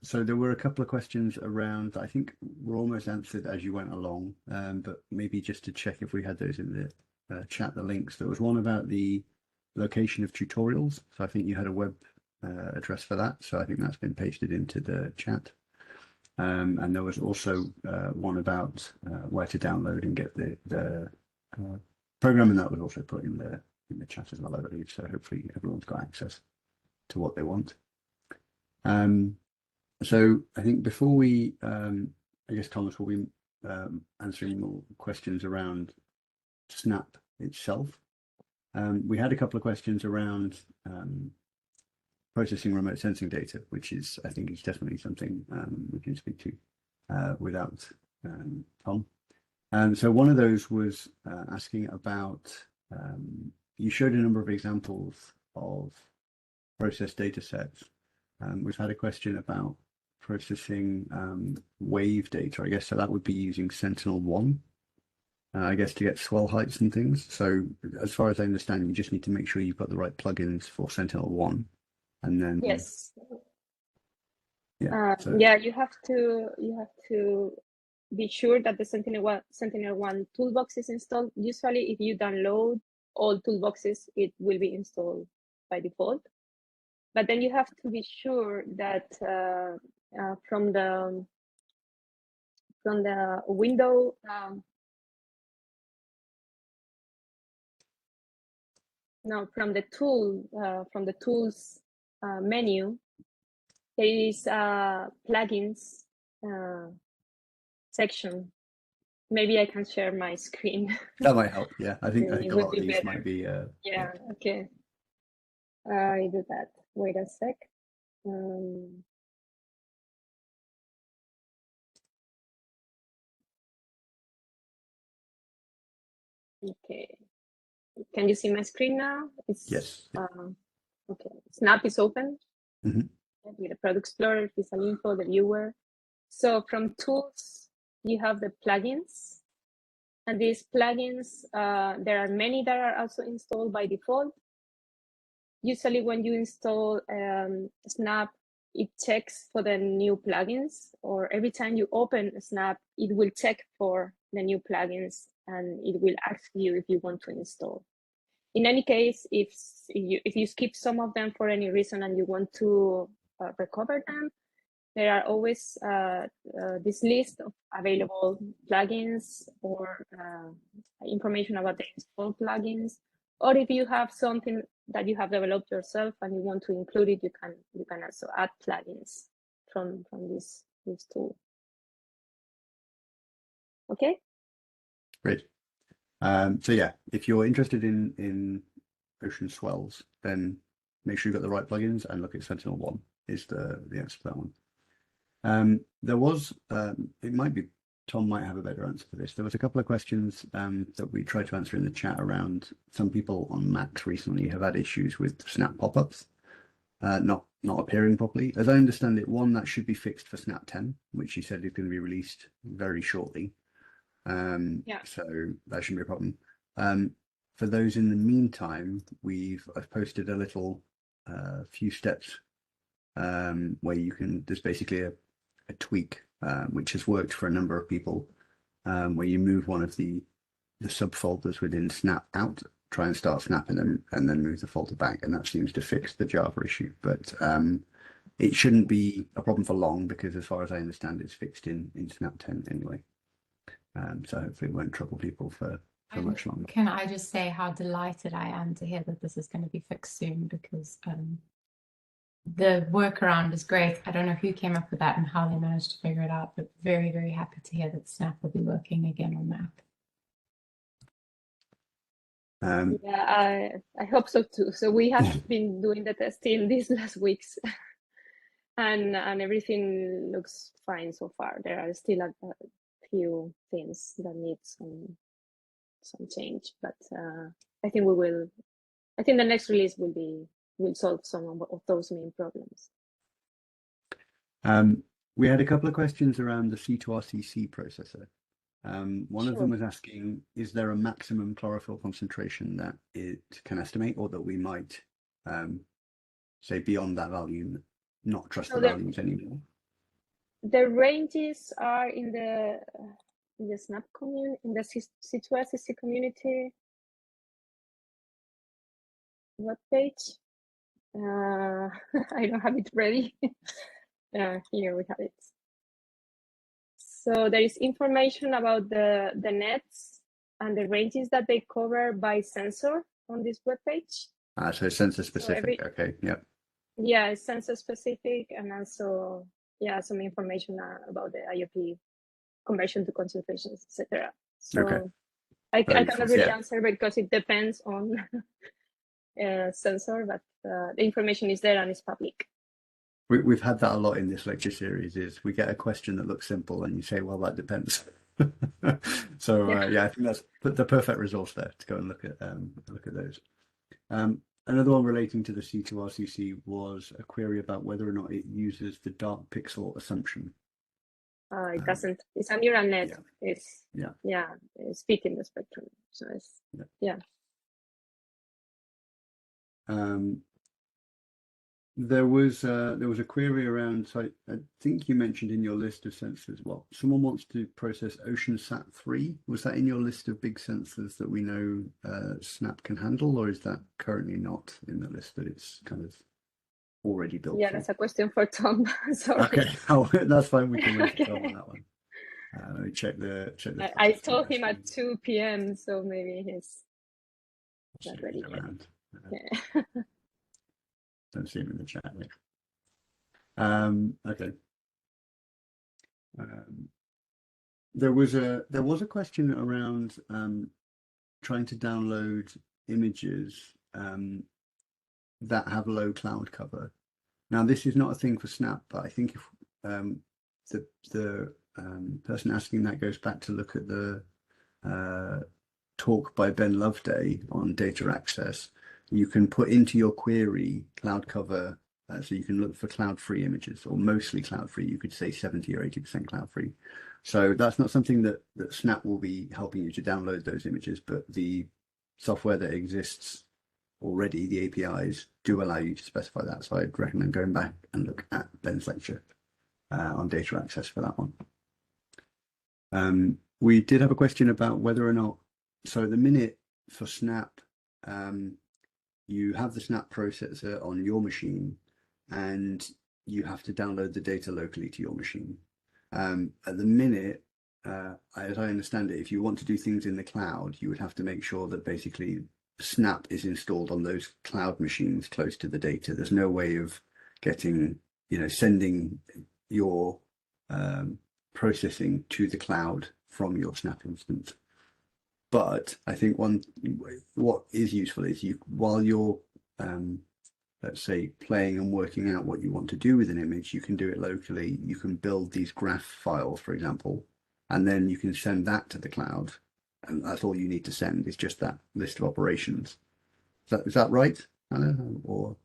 so there were a couple of questions around that I think were almost answered as you went along, but maybe just to check if we had those in the chat, the links. There was one about the location of tutorials. So I think you had a web address for that. So I think that's been pasted into the chat. And there was also one about where to download and get the program, and that was also put in the chat as well, I believe. So hopefully everyone's got access to what they want. So I think before we, I guess Thomas will be answering more questions around Snap itself. We had a couple of questions around processing remote sensing data, which is, I think, is definitely something we can speak to without Tom. So one of those was asking about, you showed a number of examples of processed data sets. We've had a question about processing wave data, I guess, so that would be using Sentinel-1, I guess, to get swell heights and things. So as far as I understand, you just need to make sure you've got the right plugins for Sentinel-1. And then yes, yeah, you have to be sure that the Sentinel-1 toolbox is installed. Usually, if you download all toolboxes, it will be installed by default. But then you have to be sure that from the window from the tools menu, there is plugins section. Maybe I can share my screen. That might help. Yeah, I think a lot of these might be. Yeah. Okay. I do that. Wait a sec. Okay. Can you see my screen now? Yes. Okay. Snap is open. Mm-hmm. With the product explorer, visual info, the viewer. So from tools, you have the plugins. And these plugins, there are many that are also installed by default. Usually when you install Snap, it checks for the new plugins, or every time you open Snap, it will check for the new plugins and it will ask you if you want to install. In any case, if you skip some of them for any reason and you want to recover them, there are always this list of available plugins or information about the installed plugins. Or if you have something that you have developed yourself and you want to include it, you can also add plugins from this tool. Okay. Great. So yeah, if you're interested in ocean swells, then make sure you've got the right plugins and look at Sentinel 1 is the answer to that one. There was, it might be, Tom might have a better answer for this. There was a couple of questions that we tried to answer in the chat around some people on Macs recently have had issues with Snap pop-ups not appearing properly. As I understand it, one that should be fixed for Snap 10, which he said is going to be released very shortly. So that shouldn't be a problem. For those in the meantime, I've posted a little few steps where you can, there's basically a tweak which has worked for a number of people, where you move one of the subfolders within Snap out, try and start Snap and then move the folder back, and that seems to fix the Java issue. But it shouldn't be a problem for long, because as far as I understand, it's fixed in Snap 10 anyway. So hopefully it won't trouble people for much longer. Can I just say how delighted I am to hear that this is going to be fixed soon, because the workaround is great. I don't know who came up with that and how they managed to figure it out, but very, very happy to hear that Snap will be working again on Mac. Yeah, I hope so too. So we have been doing the testing these last weeks, and everything looks fine so far. There are still a few things that need some change, but I think the next release will solve some of those main problems. We had a couple of questions around the C2RCC processor. One of them was asking, is there a maximum chlorophyll concentration that it can estimate, or that we might say beyond that value, not trust the values anymore? The ranges are in the Snap community, in the C2RCC community webpage. I don't have it ready. Here we have it. So there is information about the nets and the ranges that they cover by sensor on this webpage. So sensor specific. So okay. Yep. Yeah, it's sensor specific, and also some information about the IOP conversion to concentrations, etc. So okay. I cannot really answer because it depends on sensor, but the information is there and it's public. We've had that a lot in this lecture series. Is we get a question that looks simple and you say, well, that depends. So I think that's the perfect resource there to go and look at those. Another one relating to the C2RCC was a query about whether or not it uses the dark pixel assumption. It doesn't. It's a neural net. It's it's fit in the spectrum. So it's There was a query around, so I think you mentioned in your list of sensors, well, someone wants to process OceanSat-3. Was that in your list of big sensors that we know Snap can handle, or is that currently not in the list that it's kind of already built? Yeah, that's a question for Tom. Sorry. Okay, that's fine. We can wait for Tom on that one. Let me check the. I told him at 2 p.m., so maybe he's not ready yet. Don't see him in the chat yet. Okay. There was a question around trying to download images that have low cloud cover. Now, this is not a thing for Snap, but I think if the person asking that goes back to look at the talk by Ben Loveday on data access, you can put into your query cloud cover, so you can look for cloud-free images, or mostly cloud-free. You could say 70 or 80% cloud-free. So that's not something that Snap will be helping you to download those images, but the software that exists already, the APIs, do allow you to specify that. So I'd recommend going back and look at Ben's lecture on data access for that one. We did have a question about whether or not, so at the minute for Snap, you have the Snap processor on your machine and you have to download the data locally to your machine. At the minute, as I understand it, if you want to do things in the cloud, you would have to make sure that basically Snap is installed on those cloud machines close to the data. There's no way of getting, sending your processing to the cloud from your Snap instance. But I think what is useful is while you're let's say, playing and working out what you want to do with an image, you can do it locally. You can build these graph files, for example, and then you can send that to the cloud. And that's all you need to send is just that list of operations. Is that right, Anna? Or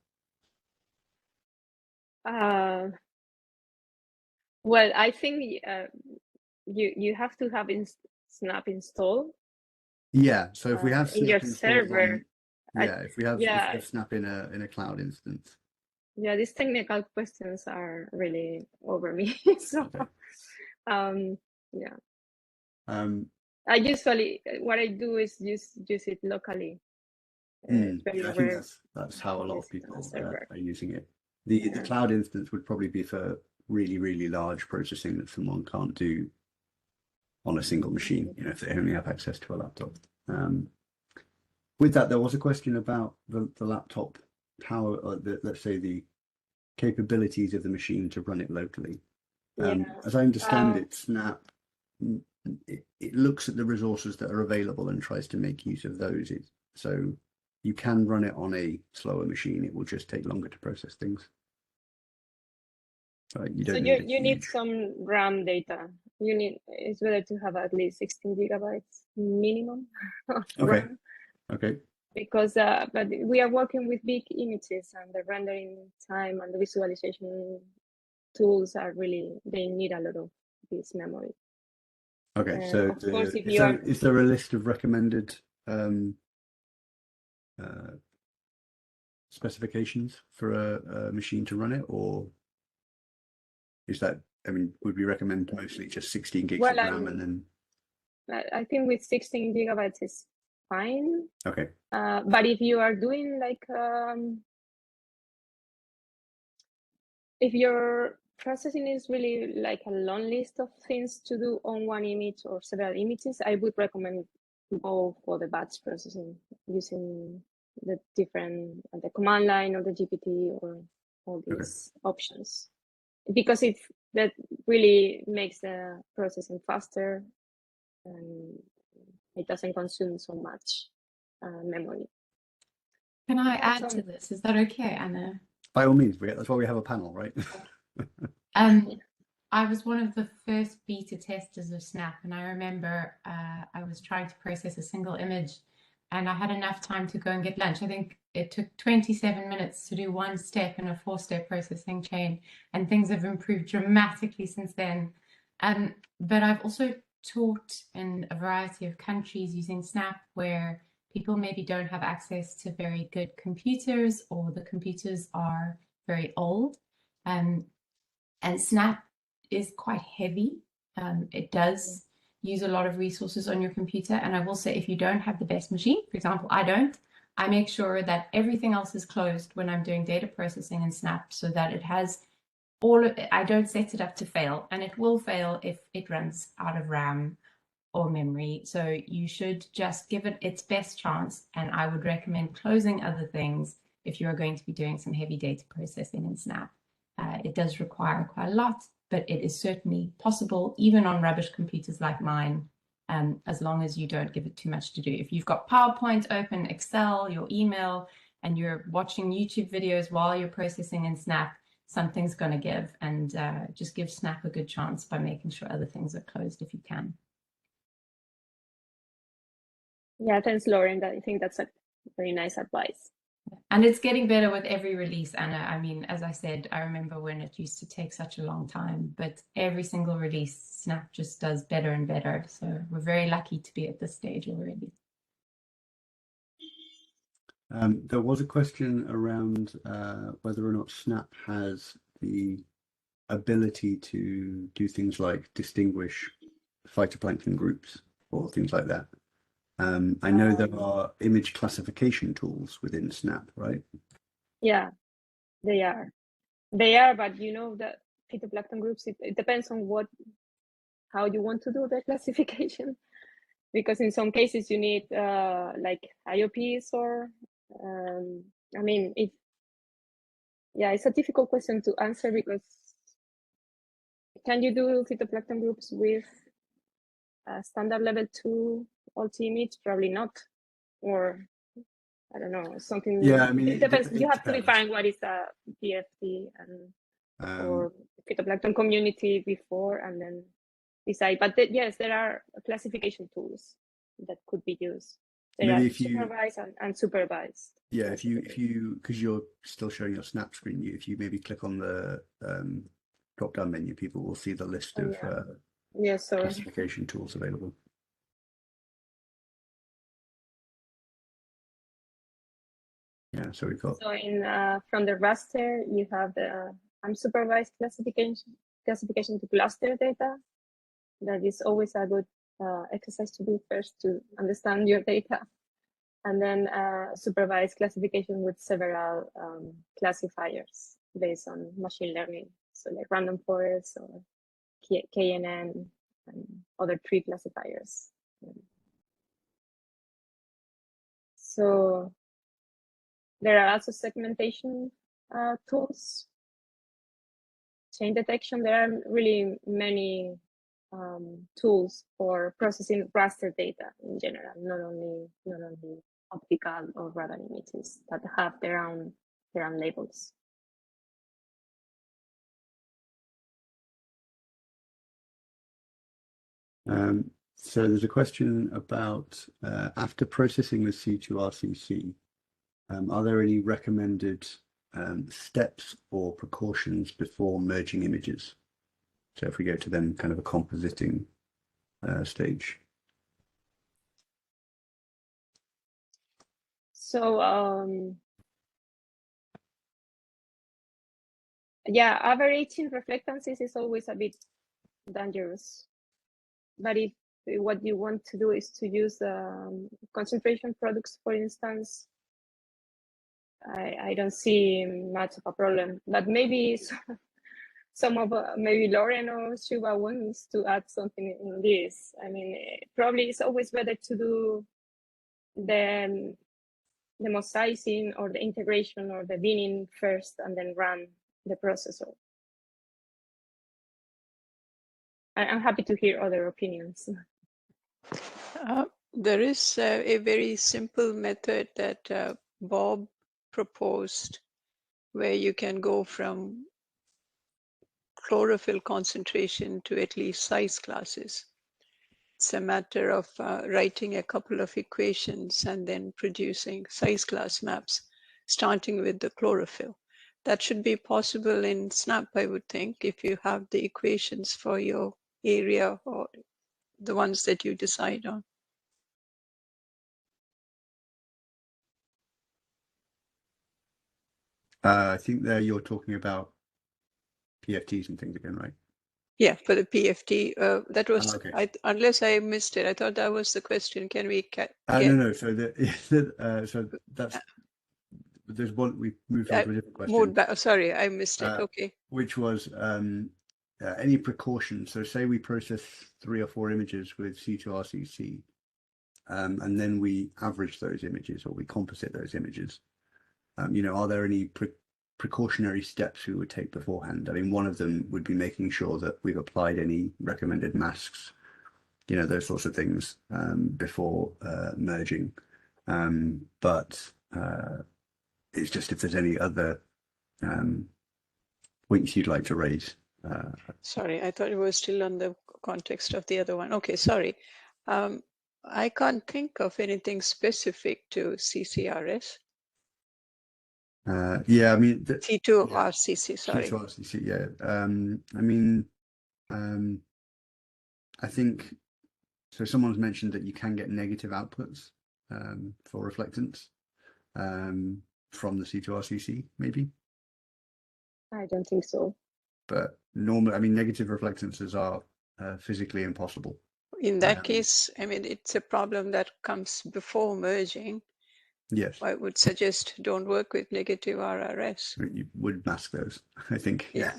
well, I think you have to have Snap installed. yeah, so if we have in your Snap installed server. on, yeah, if we have Yeah, Snap in a cloud instance. yeah, these technical questions are really over me. So, Okay. yeah. I usually what I do is use it locally. It's very yeah, I think rare that's how a lot of use it on a people server. are using it. The cloud instance would probably be for really, really large processing that someone can't do on a single machine, you know, if they only have access to a laptop. With that, there was a question about the laptop power, or let's say the capabilities of the machine to run it locally. Yeah. As I understand it, Snap, it looks at the resources that are available and tries to make use of those. So you can run it on a slower machine. It will just take longer to process things. You don't need you need some RAM data. It's better to have at least 16 gigabytes minimum of RAM. Okay. Because but we are working with big images, and the rendering time and the visualization tools are really, they need a lot of this memory. Okay, so of course, if you are, is there a list of recommended specifications for a machine to run it, or is that, I mean, would we recommend mostly just 16 gigs of RAM and then? I think with 16 gigabytes is fine. Okay. But if you are doing like, if your processing is really like a long list of things to do on one image or several images, I would recommend to go for the batch processing using the different, the command line or the GPT or all these options, because that really makes the processing faster and it doesn't consume so much memory. Can I add to this? Is that okay, Anna? By all means, that's why we have a panel, right? I was one of the first beta testers of Snap, and I remember I was trying to process a single image, and I had enough time to go and get lunch. I think it took 27 minutes to do one step in a 4-step processing chain, and things have improved dramatically since then. But I've also taught in a variety of countries using Snap where people maybe don't have access to very good computers, or the computers are very old. And Snap is quite heavy. It does use a lot of resources on your computer. And I will say, if you don't have the best machine, for example, I make sure that everything else is closed when I'm doing data processing in Snap, so that it has I don't set it up to fail, and it will fail if it runs out of RAM or memory. So you should just give it its best chance. And I would recommend closing other things if you are going to be doing some heavy data processing in Snap. It does require quite a lot, but it is certainly possible, even on rubbish computers like mine, as long as you don't give it too much to do. If you've got PowerPoint open, Excel, your email, and you're watching YouTube videos while you're processing in Snap, something's going to give. And just give Snap a good chance by making sure other things are closed if you can. Yeah, thanks, Lauren. I think that's a very nice advice. And it's getting better with every release, Anna. I mean, as I said, I remember when it used to take such a long time, but every single release, Snap just does better and better. So we're very lucky to be at this stage already. There was a question around whether or not Snap has the ability to do things like distinguish phytoplankton groups or things like that. I know there are image classification tools within Snap, right? Yeah, they are. They are, but you know that phytoplankton groups, it depends on how you want to do the classification. Because in some cases you need like IOPs or, I mean, it's a difficult question to answer, because can you do phytoplankton groups with a standard level 2 alt image? Probably not. Or I don't know, something. Yeah, I mean, it depends. You have to depends. define what is a PFT and or phytoplankton community before, and then decide. But yes, there are classification tools that could be used. There are supervised and supervised. Yeah, if you because you're still showing your snap screen, if you maybe click on the drop-down menu, people will see the list of classification tools available. Yeah, so we've got. So in from the raster, you have the unsupervised classification to cluster data. That is always a good exercise to do first to understand your data. And then supervised classification with several classifiers based on machine learning. So like random forest or KNN and other tree classifiers. So there are also segmentation tools, chain detection. There are really many tools for processing raster data in general, not only optical or radar images that have their own labels. So there's a question about after processing the C2RCC, are there any recommended steps or precautions before merging images? So if we go to then kind of a compositing stage. So yeah, averaging reflectances is always a bit dangerous. But if what you want to do is to use concentration products, for instance, I don't see much of a problem. But maybe some of maybe Lauren or Shuba wants to add something in this. I mean, probably it's always better to do the mosaicing or the integration or the binning first and then run the processor. I'm happy to hear other opinions. There is a very simple method that Bob proposed where you can go from chlorophyll concentration to at least size classes. It's a matter of writing a couple of equations and then producing size class maps, starting with the chlorophyll. That should be possible in SNAP, I would think, if you have the equations for your area or the ones that you decide on. I think there you're talking about PFTs and things again, right? Yeah, for the PFT, that was, okay. Unless I missed it, I thought that was the question. Can we get? No. So so that's there's one we moved on to a different question. Moved back. Sorry, I missed it. Okay. Which was any precautions. So say we process 3 or 4 images with C2RCC, and then we average those images or we composite those images. Are there any precautionary steps we would take beforehand? I mean, one of them would be making sure that we've applied any recommended masks, those sorts of things before merging. But it's just if there's any other points you'd like to raise. Sorry, I thought it was still on the context of the other one. Okay, sorry. I can't think of anything specific to CCRS. Yeah, I mean C2RCC, sorry. C2RCC, yeah. I mean, I think so. Someone's mentioned that you can get negative outputs for reflectance from the C2RCC, maybe. I don't think so. But normally, I mean, negative reflectances are physically impossible. In that case, I mean, it's a problem that comes before merging. Yes. I would suggest don't work with negative RRS. You would mask those, I think. Yeah.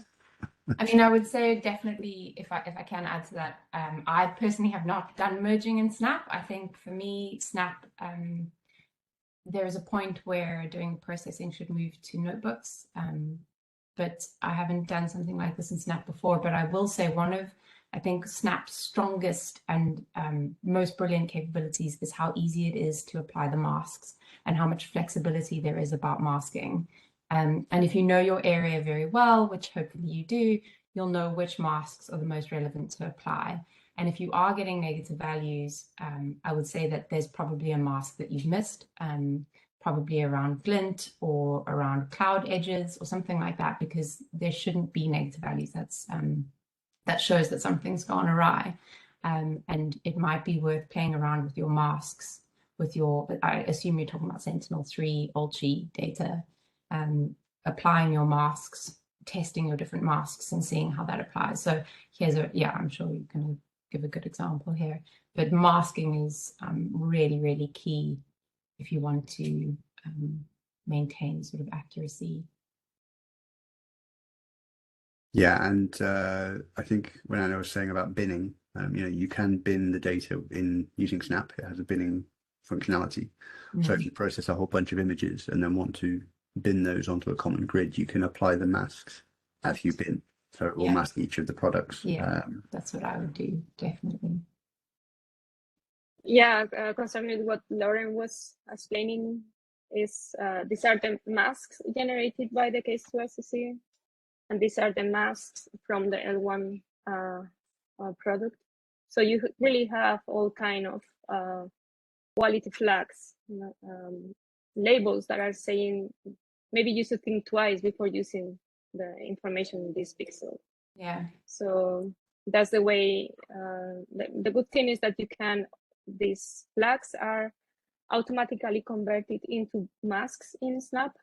I mean, I would say definitely, if I can add to that, I personally have not done merging in Snap. I think for me, Snap, there is a point where doing processing should move to notebooks. But I haven't done something like this in Snap before. But I will say one of I think Snap's strongest and most brilliant capabilities is how easy it is to apply the masks and how much flexibility there is about masking. And if you know your area very well, which hopefully you do, you'll know which masks are the most relevant to apply. And if you are getting negative values, I would say that there's probably a mask that you've missed, probably around glint or around cloud edges or something like that, because there shouldn't be negative values. That shows that something's gone awry. And it might be worth playing around with your masks, with your, I assume you're talking about Sentinel-3 Ulchi data, applying your masks, testing your different masks and seeing how that applies. So here's I'm sure you can give a good example here, but masking is really, really key if you want to maintain sort of accuracy. Yeah, and I think when Anna was saying about binning, you can bin the data in using Snap. It has a binning functionality. So if you process a whole bunch of images and then want to bin those onto a common grid, you can apply the masks as you bin. So it will mask each of the products. Yeah, that's what I would do, definitely. Yeah, concerning what Lauren was explaining, is these are the masks generated by the Case2SCC, and these are the masks from the L1 product. So you really have all kind of quality flags, labels that are saying maybe you should think twice before using the information in this pixel. Yeah. So that's the way. The good thing is that these flags are automatically converted into masks in Snap.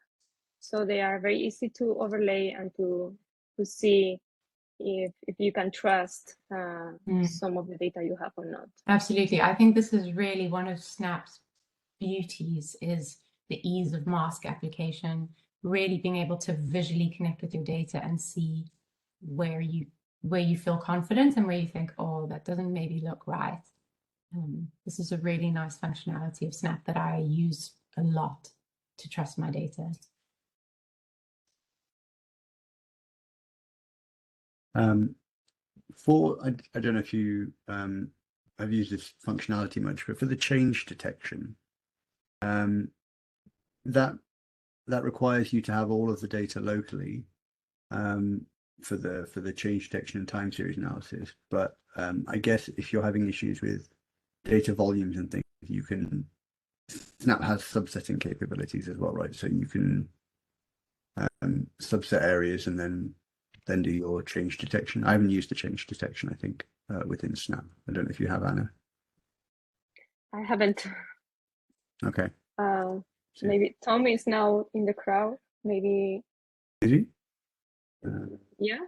So they are very easy to overlay and to see if you can trust some of the data you have or not. Absolutely. I think this is really one of Snap's beauties, is the ease of mask application, really being able to visually connect with your data and see where you feel confident and where you think, oh, that doesn't maybe look right. This is a really nice functionality of Snap that I use a lot to trust my data. I don't know if you have used this functionality much, but for the change detection, that requires you to have all of the data locally for the change detection and time series analysis. But I guess if you're having issues with data volumes and things, you can, Snap has subsetting capabilities as well, right? So you can subset areas and then do your change detection. I haven't used the change detection, I think, within Snap. I don't know if you have, Anna. I haven't. Okay. Maybe Tom is now in the crowd. Maybe. Is he? Yeah.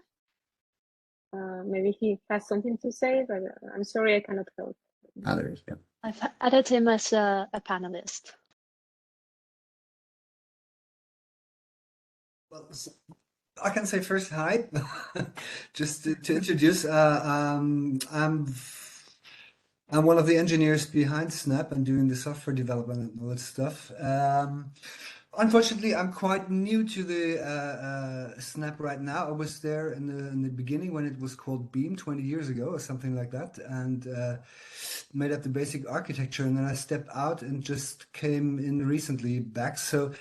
Maybe he has something to say, but I'm sorry, I cannot help. There is, yeah. I've added him as a panelist. Well, I can say first hi, just to introduce. I'm one of the engineers behind Snap and doing the software development and all that stuff. Unfortunately, I'm quite new to the Snap right now. I was there in the beginning when it was called Beam 20 years ago or something like that, and made up the basic architecture. And then I stepped out and just came in recently back. So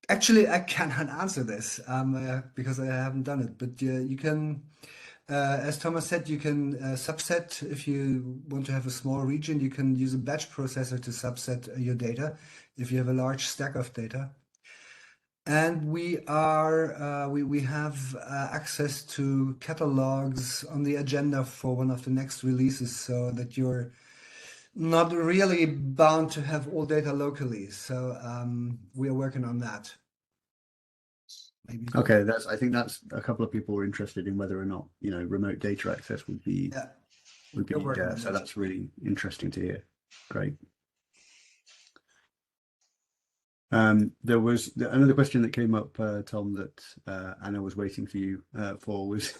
actually, I cannot answer this because I haven't done it. But you can, as Thomas said, you can subset if you want to have a small region. You can use a batch processor to subset your data if you have a large stack of data. And we have access to catalogs on the agenda for one of the next releases, so that you're not really bound to have all data locally. So we are working on that. Maybe. Okay, I think that's a couple of people were interested in whether or not remote data access would be so that's really interesting to hear. Great. There was another question that came up, Tom, that Anna was waiting for you for, was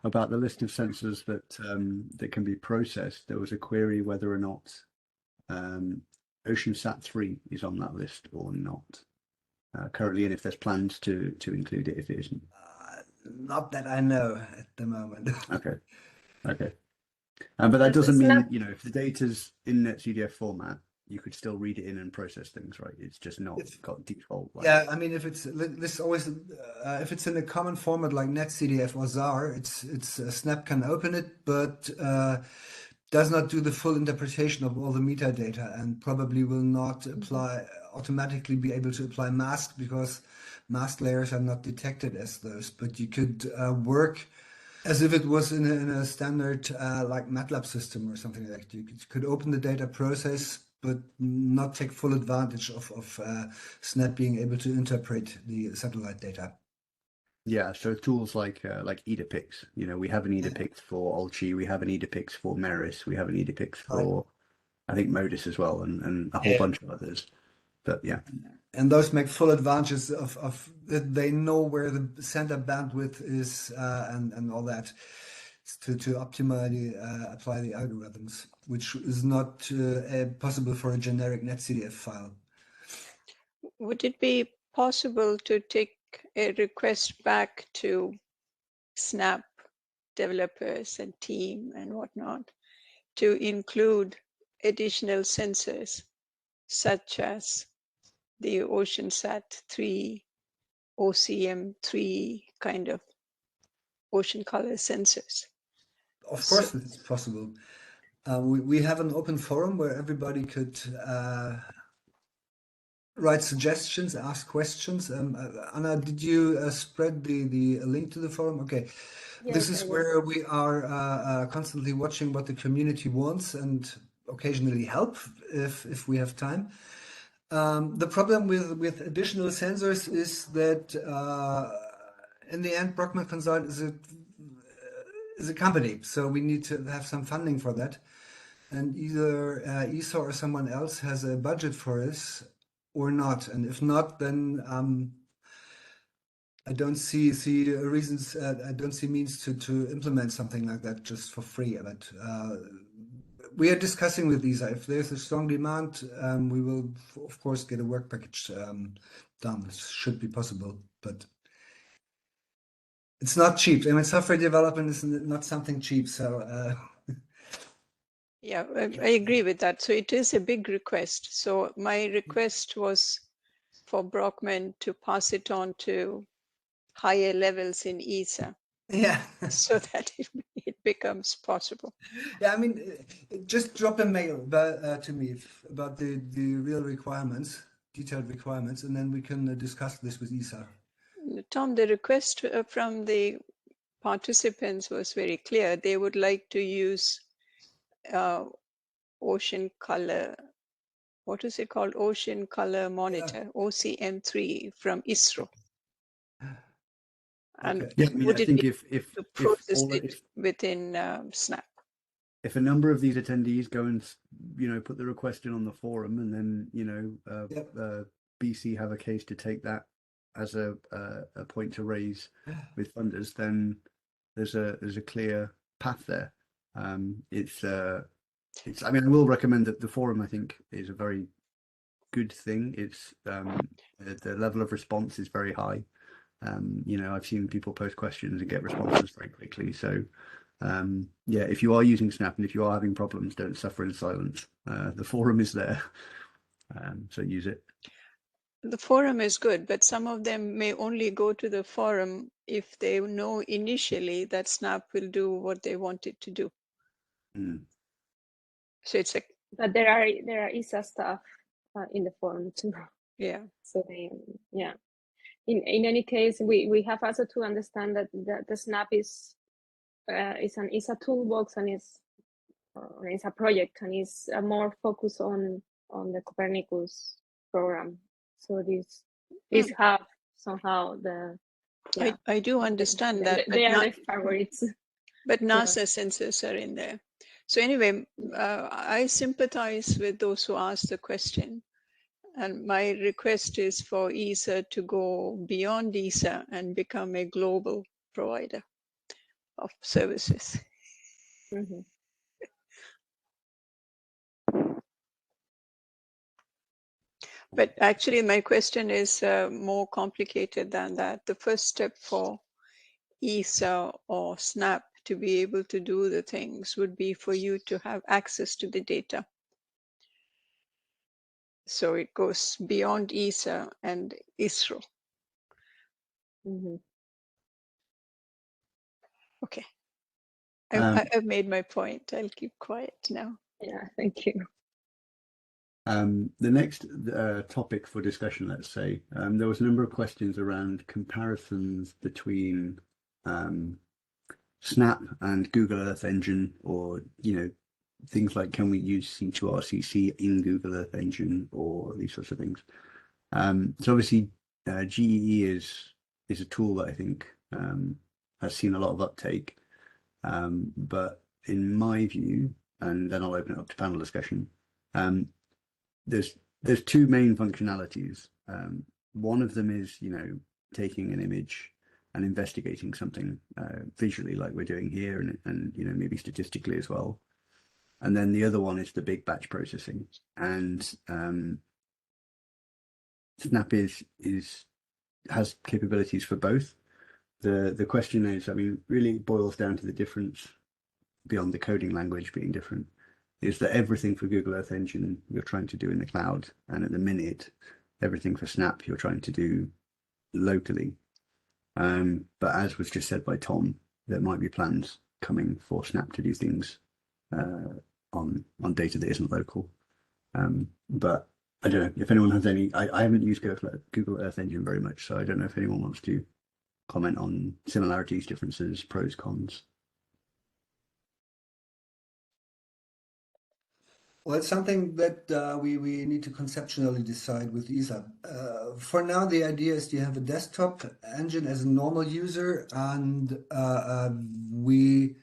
about the list of sensors that can be processed. There was a query whether or not OceanSat-3 is on that list or not currently, and if there's plans to include it if it isn't. Not that I know at the moment. Okay. Okay. But that doesn't It's mean, not- you know, if the data's in NetCDF format, you could still read it in and process things, right? It's just not got default. Like... Yeah, I mean, if it's this always if it's in a common format like NetCDF or ZAR, it's Snap can open it, but does not do the full interpretation of all the metadata, and probably will not apply automatically be able to apply mask, because mask layers are not detected as those. But you could work as if it was in a standard like MATLAB system or something like that. You could open the data, process, but not take full advantage of Snap being able to interpret the satellite data. Yeah, so tools like Edapix, you know, we have an Edapix for Olchi, we have an Edapix for Meris, we have an Edapix for, I think, Modis as well, and a whole bunch of others. But yeah. And those make full advantages of that. They know where the center bandwidth is and all that to optimally apply the algorithms, which is not possible for a generic NetCDF file. Would it be possible to take a request back to Snap developers and team and whatnot to include additional sensors such as the OceanSat-3, OCM3 kind of ocean color sensors? Of course, it's possible. We have an open forum where everybody could write suggestions, ask questions. Anna, did you spread the link to the forum? Okay. Yes, This is I will. where we are constantly watching what the community wants and occasionally help if we have time. The problem with additional sensors is that in the end, Brockman Consult is a company, so we need to have some funding for that. And either ESA or someone else has a budget for us or not. And if not, then I don't see reasons. I don't see means to implement something like that just for free. But we are discussing with ESA. If there's a strong demand, we will of course get a work package done. It should be possible, but it's not cheap. I mean, software development is not something cheap. So. Yeah, I agree with that. So it is a big request. So my request was for Brockman to pass it on to higher levels in ESA. Yeah. So that it becomes possible. Yeah, I mean, just drop a mail to me about the real requirements, detailed requirements, and then we can discuss this with ESA. Tom, the request from the participants was very clear. They would like to use ocean color, what is it called? Ocean Color Monitor, OCM3 from ISRO. And Yeah, I mean, would I it think be if to process all it within Snap? if a number of these attendees go and, you know, put the request in on the forum, and then, you know, BC have a case to take that as a point to raise with funders, then there's a clear path there. It's I mean, I will recommend that the forum, I think, is a very good thing. It's the level of response is very high. You know, I've seen people post questions and get responses very quickly. So yeah, if you are using Snap and if you are having problems, don't suffer in silence. The forum is there, so use it. The forum is good, but some of them may only go to the forum if they know initially that Snap will do what they want it to do. So it's like, but there are ESA staff in the forum too. yeah. So yeah. In any case, we have also to understand that the Snap is an ESA toolbox, and it's a project, and it's more focused on the Copernicus program. So these have somehow the. Yeah, I do understand that. They are the favorites. But NASA sensors are in there. So anyway, I sympathize with those who asked the question. And my request is for ESA to go beyond ESA and become a global provider of services. Mm-hmm. But actually, my question is more complicated than that. The first step for ESA or Snap to be able to do the things would be for you to have access to the data. So it goes beyond ESA and ISRO. Mhm. Okay, Um, I've made my point. I'll keep quiet now. Yeah, thank you. The next topic for discussion, let's say, there was a number of questions around comparisons between Snap and Google Earth Engine, or things like, can we use C2RCC in Google Earth Engine, or these sorts of things. So obviously, GEE is a tool that I think has seen a lot of uptake, but in my view, and then I'll open it up to panel discussion. There's two main functionalities. One of them is, taking an image and investigating something visually, like we're doing here, and maybe statistically as well. And then the other one is the big batch processing. And Snap has capabilities for both. The question is, I mean, really boils down to the difference beyond the coding language being different, is that everything for Google Earth Engine you're trying to do in the cloud, and at the minute, everything for Snap you're trying to do locally. But as was just said by Tom, there might be plans coming for Snap to do things on data that isn't local. But I don't know if anyone has any. I haven't used Google Earth Engine very much, so I don't know if anyone wants to comment on similarities, differences, pros, cons. Well, it's something that we need to conceptually decide with ESA. For now, the idea is you have a desktop engine as a normal user, and we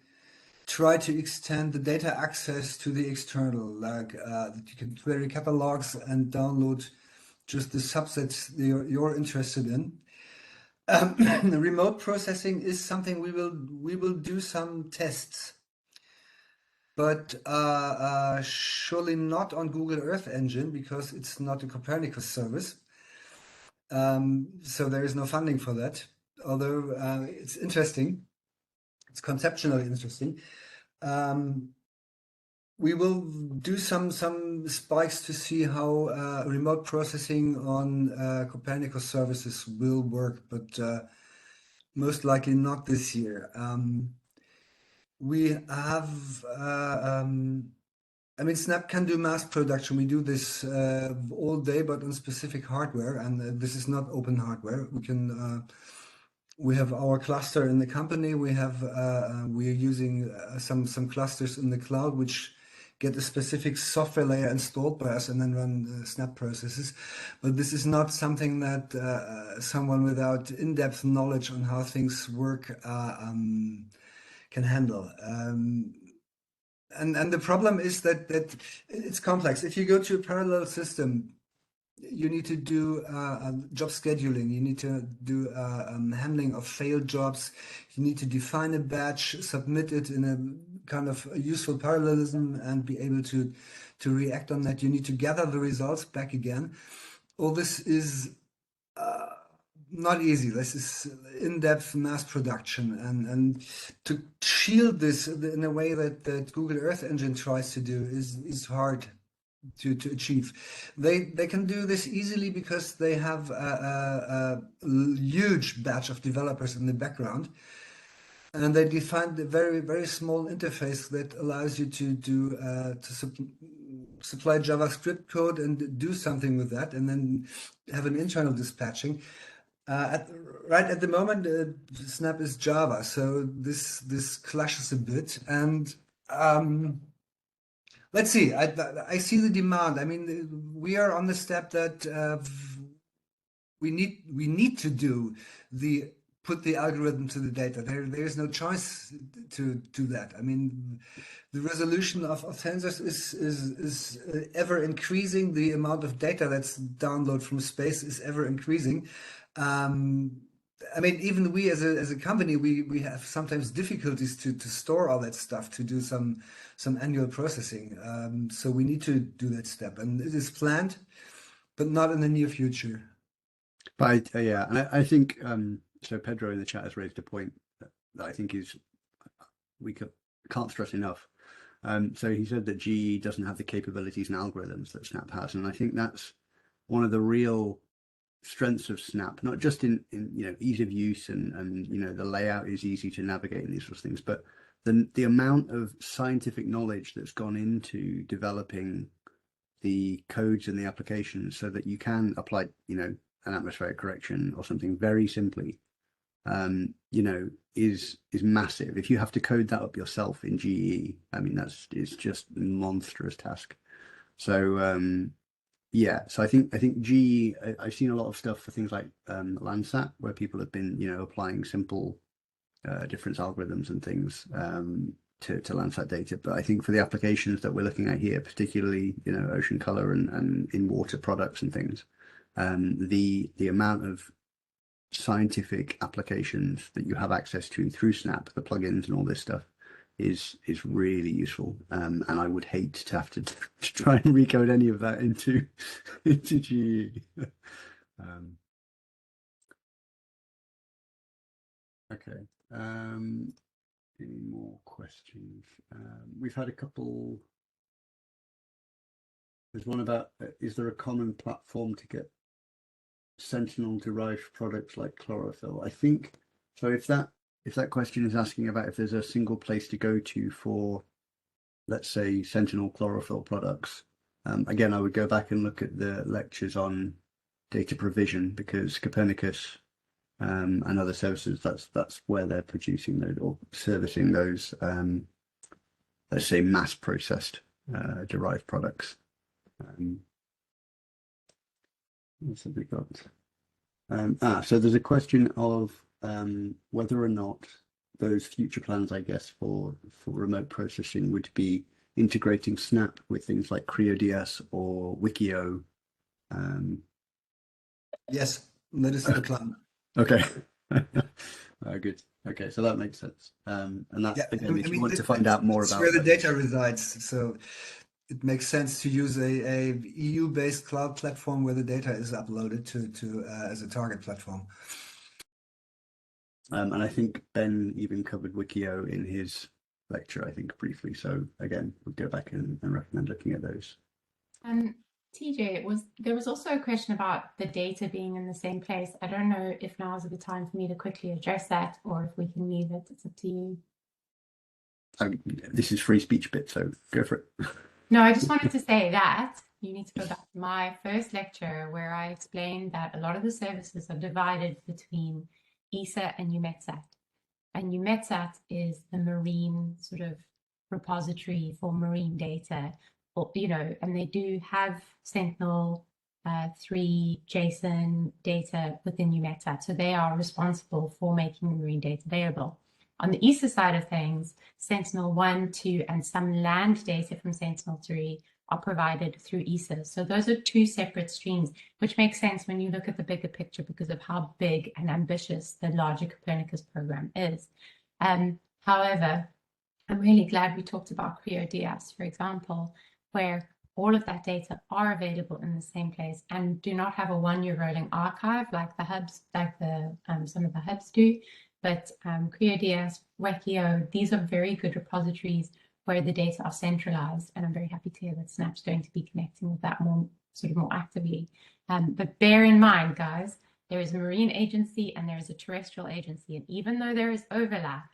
try to extend the data access to the external, like that you can query catalogs and download just the subsets you're interested in. The remote processing is something we will do some tests, but surely not on Google Earth Engine, because it's not a Copernicus service. So there is no funding for that. Although it's interesting, it's conceptually interesting. We will do some spikes to see how remote processing on Copernicus services will work, but most likely not this year. We have, I mean, Snap can do mass production. We do this all day, but on specific hardware, and this is not open hardware. We can. We have our cluster in the company. We are using some clusters in the cloud, which get a specific software layer installed by us and then run Snap processes. But this is not something that someone without in-depth knowledge on how things work can handle. And the problem is that it's complex. If you go to a parallel system, you need to do job scheduling. You need to do handling of failed jobs. You need to define a batch, submit it in a kind of a useful parallelism, and be able to react on that. You need to gather the results back again. All this is not easy. This is in-depth mass production, and to shield this in a way that Google Earth Engine tries to do is hard to achieve. They can do this easily because they have a huge batch of developers in the background, and they defined a very small interface that allows you to supply JavaScript code and do something with that, and then have an internal dispatching. Right at the moment, Snap is Java, so this clashes a bit, and let's see. I see the demand. I mean, we are on the step that we need to put the algorithm to the data. There is no choice to do that. I mean, the resolution of sensors is ever increasing. The amount of data that's downloaded from space is ever increasing. I mean, even we as a company, we have sometimes difficulties to store all that stuff, to do some annual processing. So we need to do that step, and it is planned, but not in the near future. But yeah, and I think so. Pedro in the chat has raised a point that I think is can't stress enough. So he said that GE doesn't have the capabilities and algorithms that Snap has, and I think that's one of the real strengths of Snap, not just in ease of use and the layout is easy to navigate and these sorts of things, but the amount of scientific knowledge that's gone into developing the codes and the applications so that you can apply an atmospheric correction or something very simply is massive. If you have to code that up yourself in GE, I mean it's just a monstrous task. So yeah, so I think GE, I've seen a lot of stuff for things like Landsat, where people have been applying simple difference algorithms and things to Landsat data. But I think for the applications that we're looking at here, particularly ocean color and in water products and things, the amount of scientific applications that you have access to through Snap, the plugins and all this stuff, is really useful. And I would hate to have to try and recode any of that into GE. Okay. Any more questions? We've had a couple. There's one about, is there a common platform to get Sentinel derived products like chlorophyll? I think so. If that question is asking about if there's a single place to go to for, let's say, Sentinel chlorophyll products, again, I would go back and look at the lectures on data provision, because Copernicus and other services, that's where they're producing those or servicing those, let's say, mass processed derived products. What's have we got? So there's a question of whether or not those future plans, I guess, for remote processing would be integrating Snap with things like CreoDS or Wikio. Yes, that is the plan. Okay. Good. Okay, so that makes sense. And that's again, if you want to find out more about where the data resides. So it makes sense to use a EU-based cloud platform where the data is uploaded to as a target platform. And I think Ben even covered Wikio in his lecture, I think, briefly. So again, we'll go back and recommend looking at those. TJ, there was also a question about the data being in the same place. I don't know if now is the time for me to quickly address that, or if we can leave it. It's up to you. This is free speech bit, so go for it. No, I just wanted to say that you need to go back to my first lecture where I explained that a lot of the services are divided between ESA and UMETSAT. And UMETSAT is the marine sort of repository for marine data, and they do have Sentinel 3 JSON data within UMETSAT. So they are responsible for making the marine data available. On the ESA side of things, Sentinel 1, 2, and some land data from Sentinel 3 are provided through ESA. So those are two separate streams, which makes sense when you look at the bigger picture because of how big and ambitious the larger Copernicus program is. However, I'm really glad we talked about CreoDS, for example, where all of that data are available in the same place and do not have a one-year rolling archive like the hubs, some of the hubs do. But CreoDS, Wikio, these are very good repositories where the data are centralized, and I'm very happy to hear that Snap's going to be connecting with that more actively. But bear in mind, guys, there is a marine agency and there is a terrestrial agency, and even though there is overlap,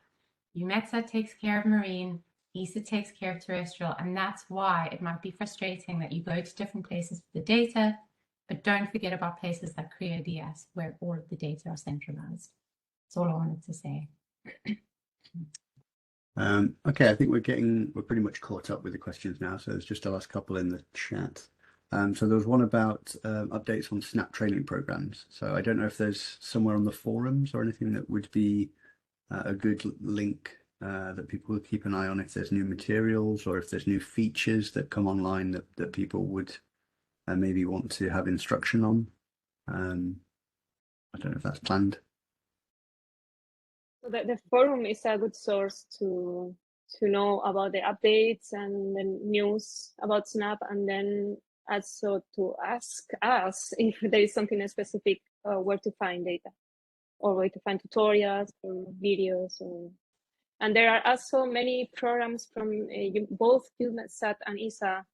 UMETSAT takes care of marine, ESA takes care of terrestrial, and that's why it might be frustrating that you go to different places for the data, but don't forget about places like CreoDS where all of the data are centralized. That's all I wanted to say. Okay, I think we're pretty much caught up with the questions now. So there's just the last couple in the chat. So there was one about updates on Snap training programs. So I don't know if there's somewhere on the forums or anything that would be a good link that people would keep an eye on if there's new materials or if there's new features that come online that people would maybe want to have instruction on. I don't know if that's planned. So the forum is a good source to know about the updates and the news about Snap, and then also to ask us if there is something specific where to find data or where to find tutorials or videos or And there are also many programs from both EUMETSAT and ESA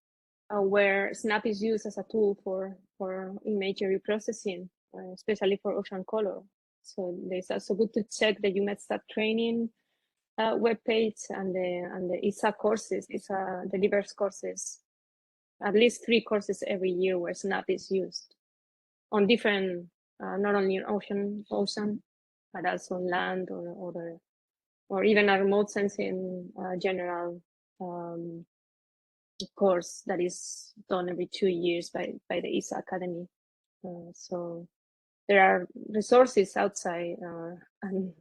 where SNAP is used as a tool for imagery processing, especially for ocean color. So it's also good to check the EUMETSAT training webpage and the ESA courses. ESA delivers courses, at least 3 courses every year where SNAP is used on different, not only in ocean, but also on land or even a remote sensing general course that is done every 2 years by the ESA Academy. So there are resources outside, and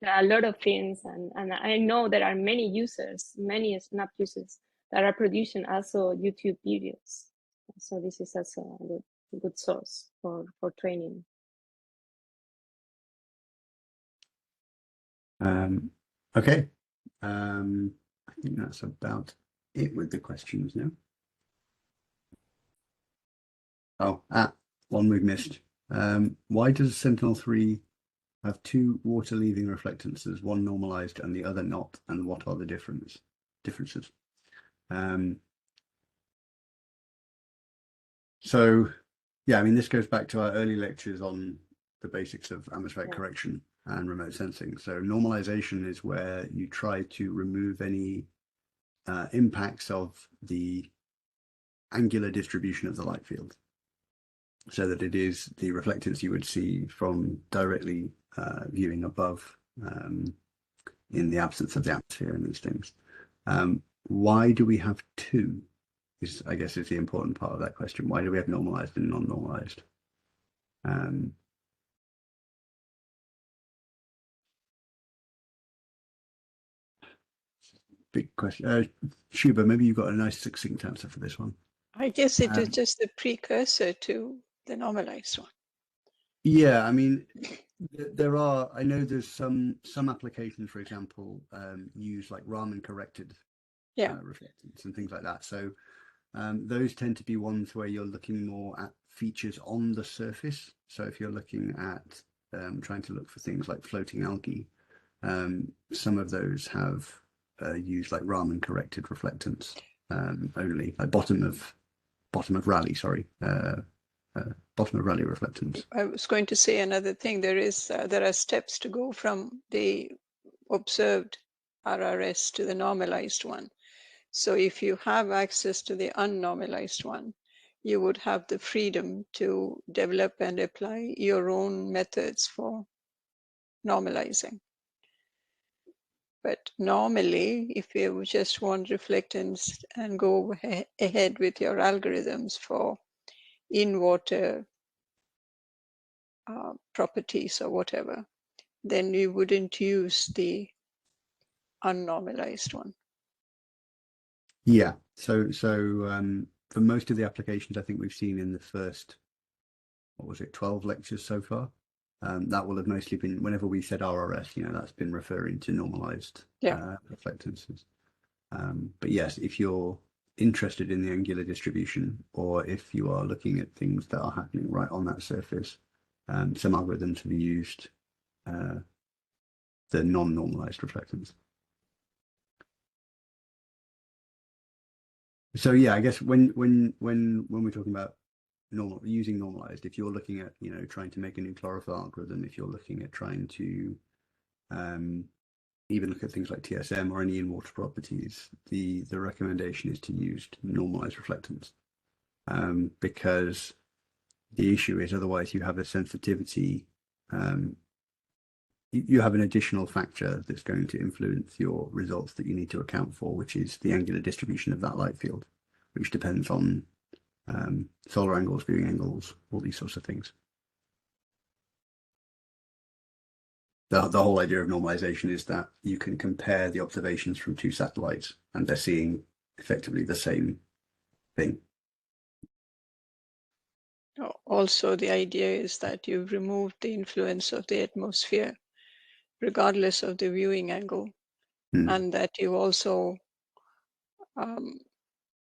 there are a lot of things, and I know there are many users, many SNAP users that are producing also YouTube videos. So this is also a good source for training. Okay. I think that's about it with the questions now. Oh, one we've missed. Why does Sentinel-3 have 2 water-leaving reflectances, one normalized and the other not, and what are the differences? So, yeah, I mean, this goes back to our early lectures on the basics of atmospheric correction and remote sensing. So normalization is where you try to remove any impacts of the angular distribution of the light field, so that it is the reflectance you would see from directly viewing above in the absence of the atmosphere and these things. Why do we have 2? I guess is the important part of that question. Why do we have normalized and non-normalized? Big question. Shuba, maybe you've got a nice succinct answer for this one. I guess it is just the precursor to the normalized one. Yeah, I mean, there are, I know there's some applications, for example, use like Raman corrected reflectance and things like that. So those tend to be ones where you're looking more at features on the surface. So if you're looking at trying to look for things like floating algae, some of those have used like Raman corrected reflectance only, like bottom of Rayleigh, sorry. Bottom of Rayleigh reflectance. I was going to say another thing. There are steps to go from the observed RRS to the normalized one. So if you have access to the unnormalized one, you would have the freedom to develop and apply your own methods for normalizing. But normally, if you just want reflectance and go ahead with your algorithms for in-water properties or whatever, then you wouldn't use the unnormalized one. Yeah. So for most of the applications I think we've seen in the first, 12 lectures so far, that will have mostly been, whenever we said RRS, that's been referring to normalized reflectances. But yes, if you're interested in the angular distribution, or if you are looking at things that are happening right on that surface, some algorithms have used the non-normalized reflectance. So yeah, I guess when we're talking about using normalized, if you're looking at trying to make a new chlorophyll algorithm, if you're looking at trying to even look at things like TSM or any in-water properties, the recommendation is to use normalized reflectance, because the issue is otherwise you have a sensitivity, you have an additional factor that's going to influence your results that you need to account for, which is the angular distribution of that light field, which depends on solar angles, viewing angles, all these sorts of things. The whole idea of normalization is that you can compare the observations from 2 satellites and they're seeing effectively the same thing. Also, the idea is that you've removed the influence of the atmosphere, regardless of the viewing angle, and that you also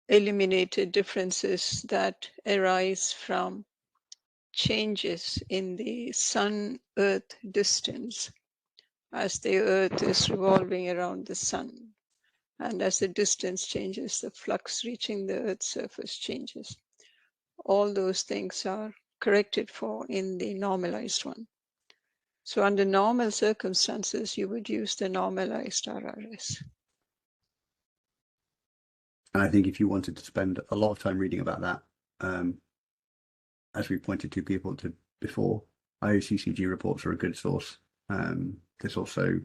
eliminated differences that arise from changes in the sun-Earth distance as the Earth is revolving around the sun. And as the distance changes, the flux reaching the Earth's surface changes. All those things are corrected for in the normalized one. So under normal circumstances, you would use the normalized RRS. And I think if you wanted to spend a lot of time reading about that, as we pointed to people to before, IOCCG reports are a good source. There's also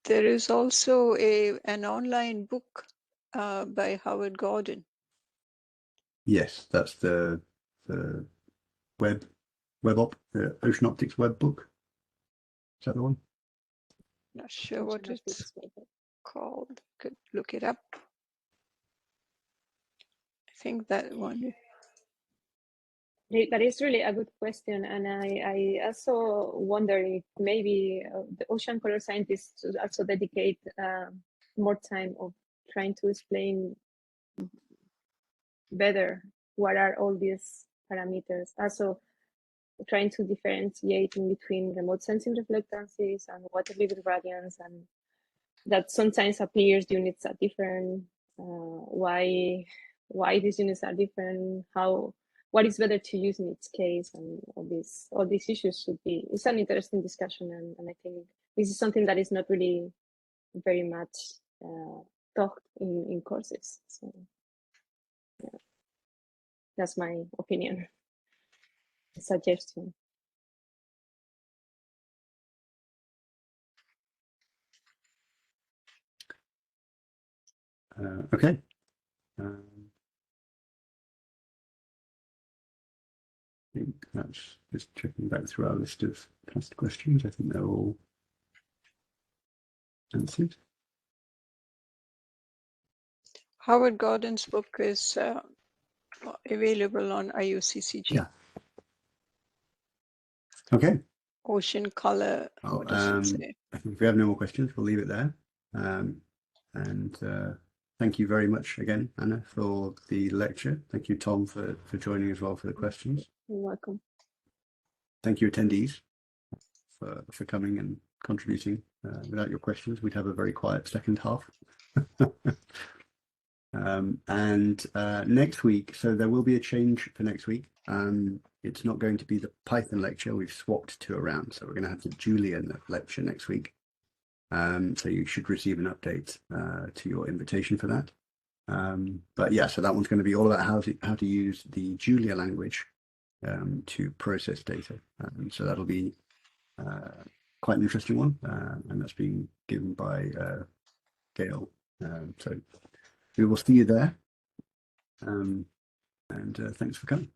there is also an online book by Howard Gordon. Yes, that's the the Ocean Optics web book. Is that the one? Not sure what it's called. Could look it up. I think that one. That is really a good question, and I also wonder if maybe the ocean color scientists should also dedicate more time of trying to explain better what are all these parameters. Also, trying to differentiate in between remote sensing reflectances and water vapor gradients, and that sometimes appears units are different. Why these units are different? What is better to use in its case, and all these issues should be. It's an interesting discussion, and I think this is something that is not really very much taught in courses. So yeah, that's my opinion. Suggestion. Okay. I think that's just checking back through our list of past questions. I think they're all answered. Howard Gordon's book is available on IOCCG. Yeah. Okay. Ocean color. What does it say? I think if we have no more questions, we'll leave it there. Thank you very much again, Anna, for the lecture. Thank you, Tom, for joining as well for the questions. You're welcome. Thank you, attendees, for coming and contributing. Without your questions, we'd have a very quiet second half. Next week, so there will be a change for next week. It's not going to be the Python lecture. We've swapped two around, so we're going to have the Julian lecture next week. So you should receive an update to your invitation for that. But yeah, so that one's going to be all about how to use the Julia language to process data. So that'll be quite an interesting one, and that's being given by Gail. So we will see you there. And thanks for coming.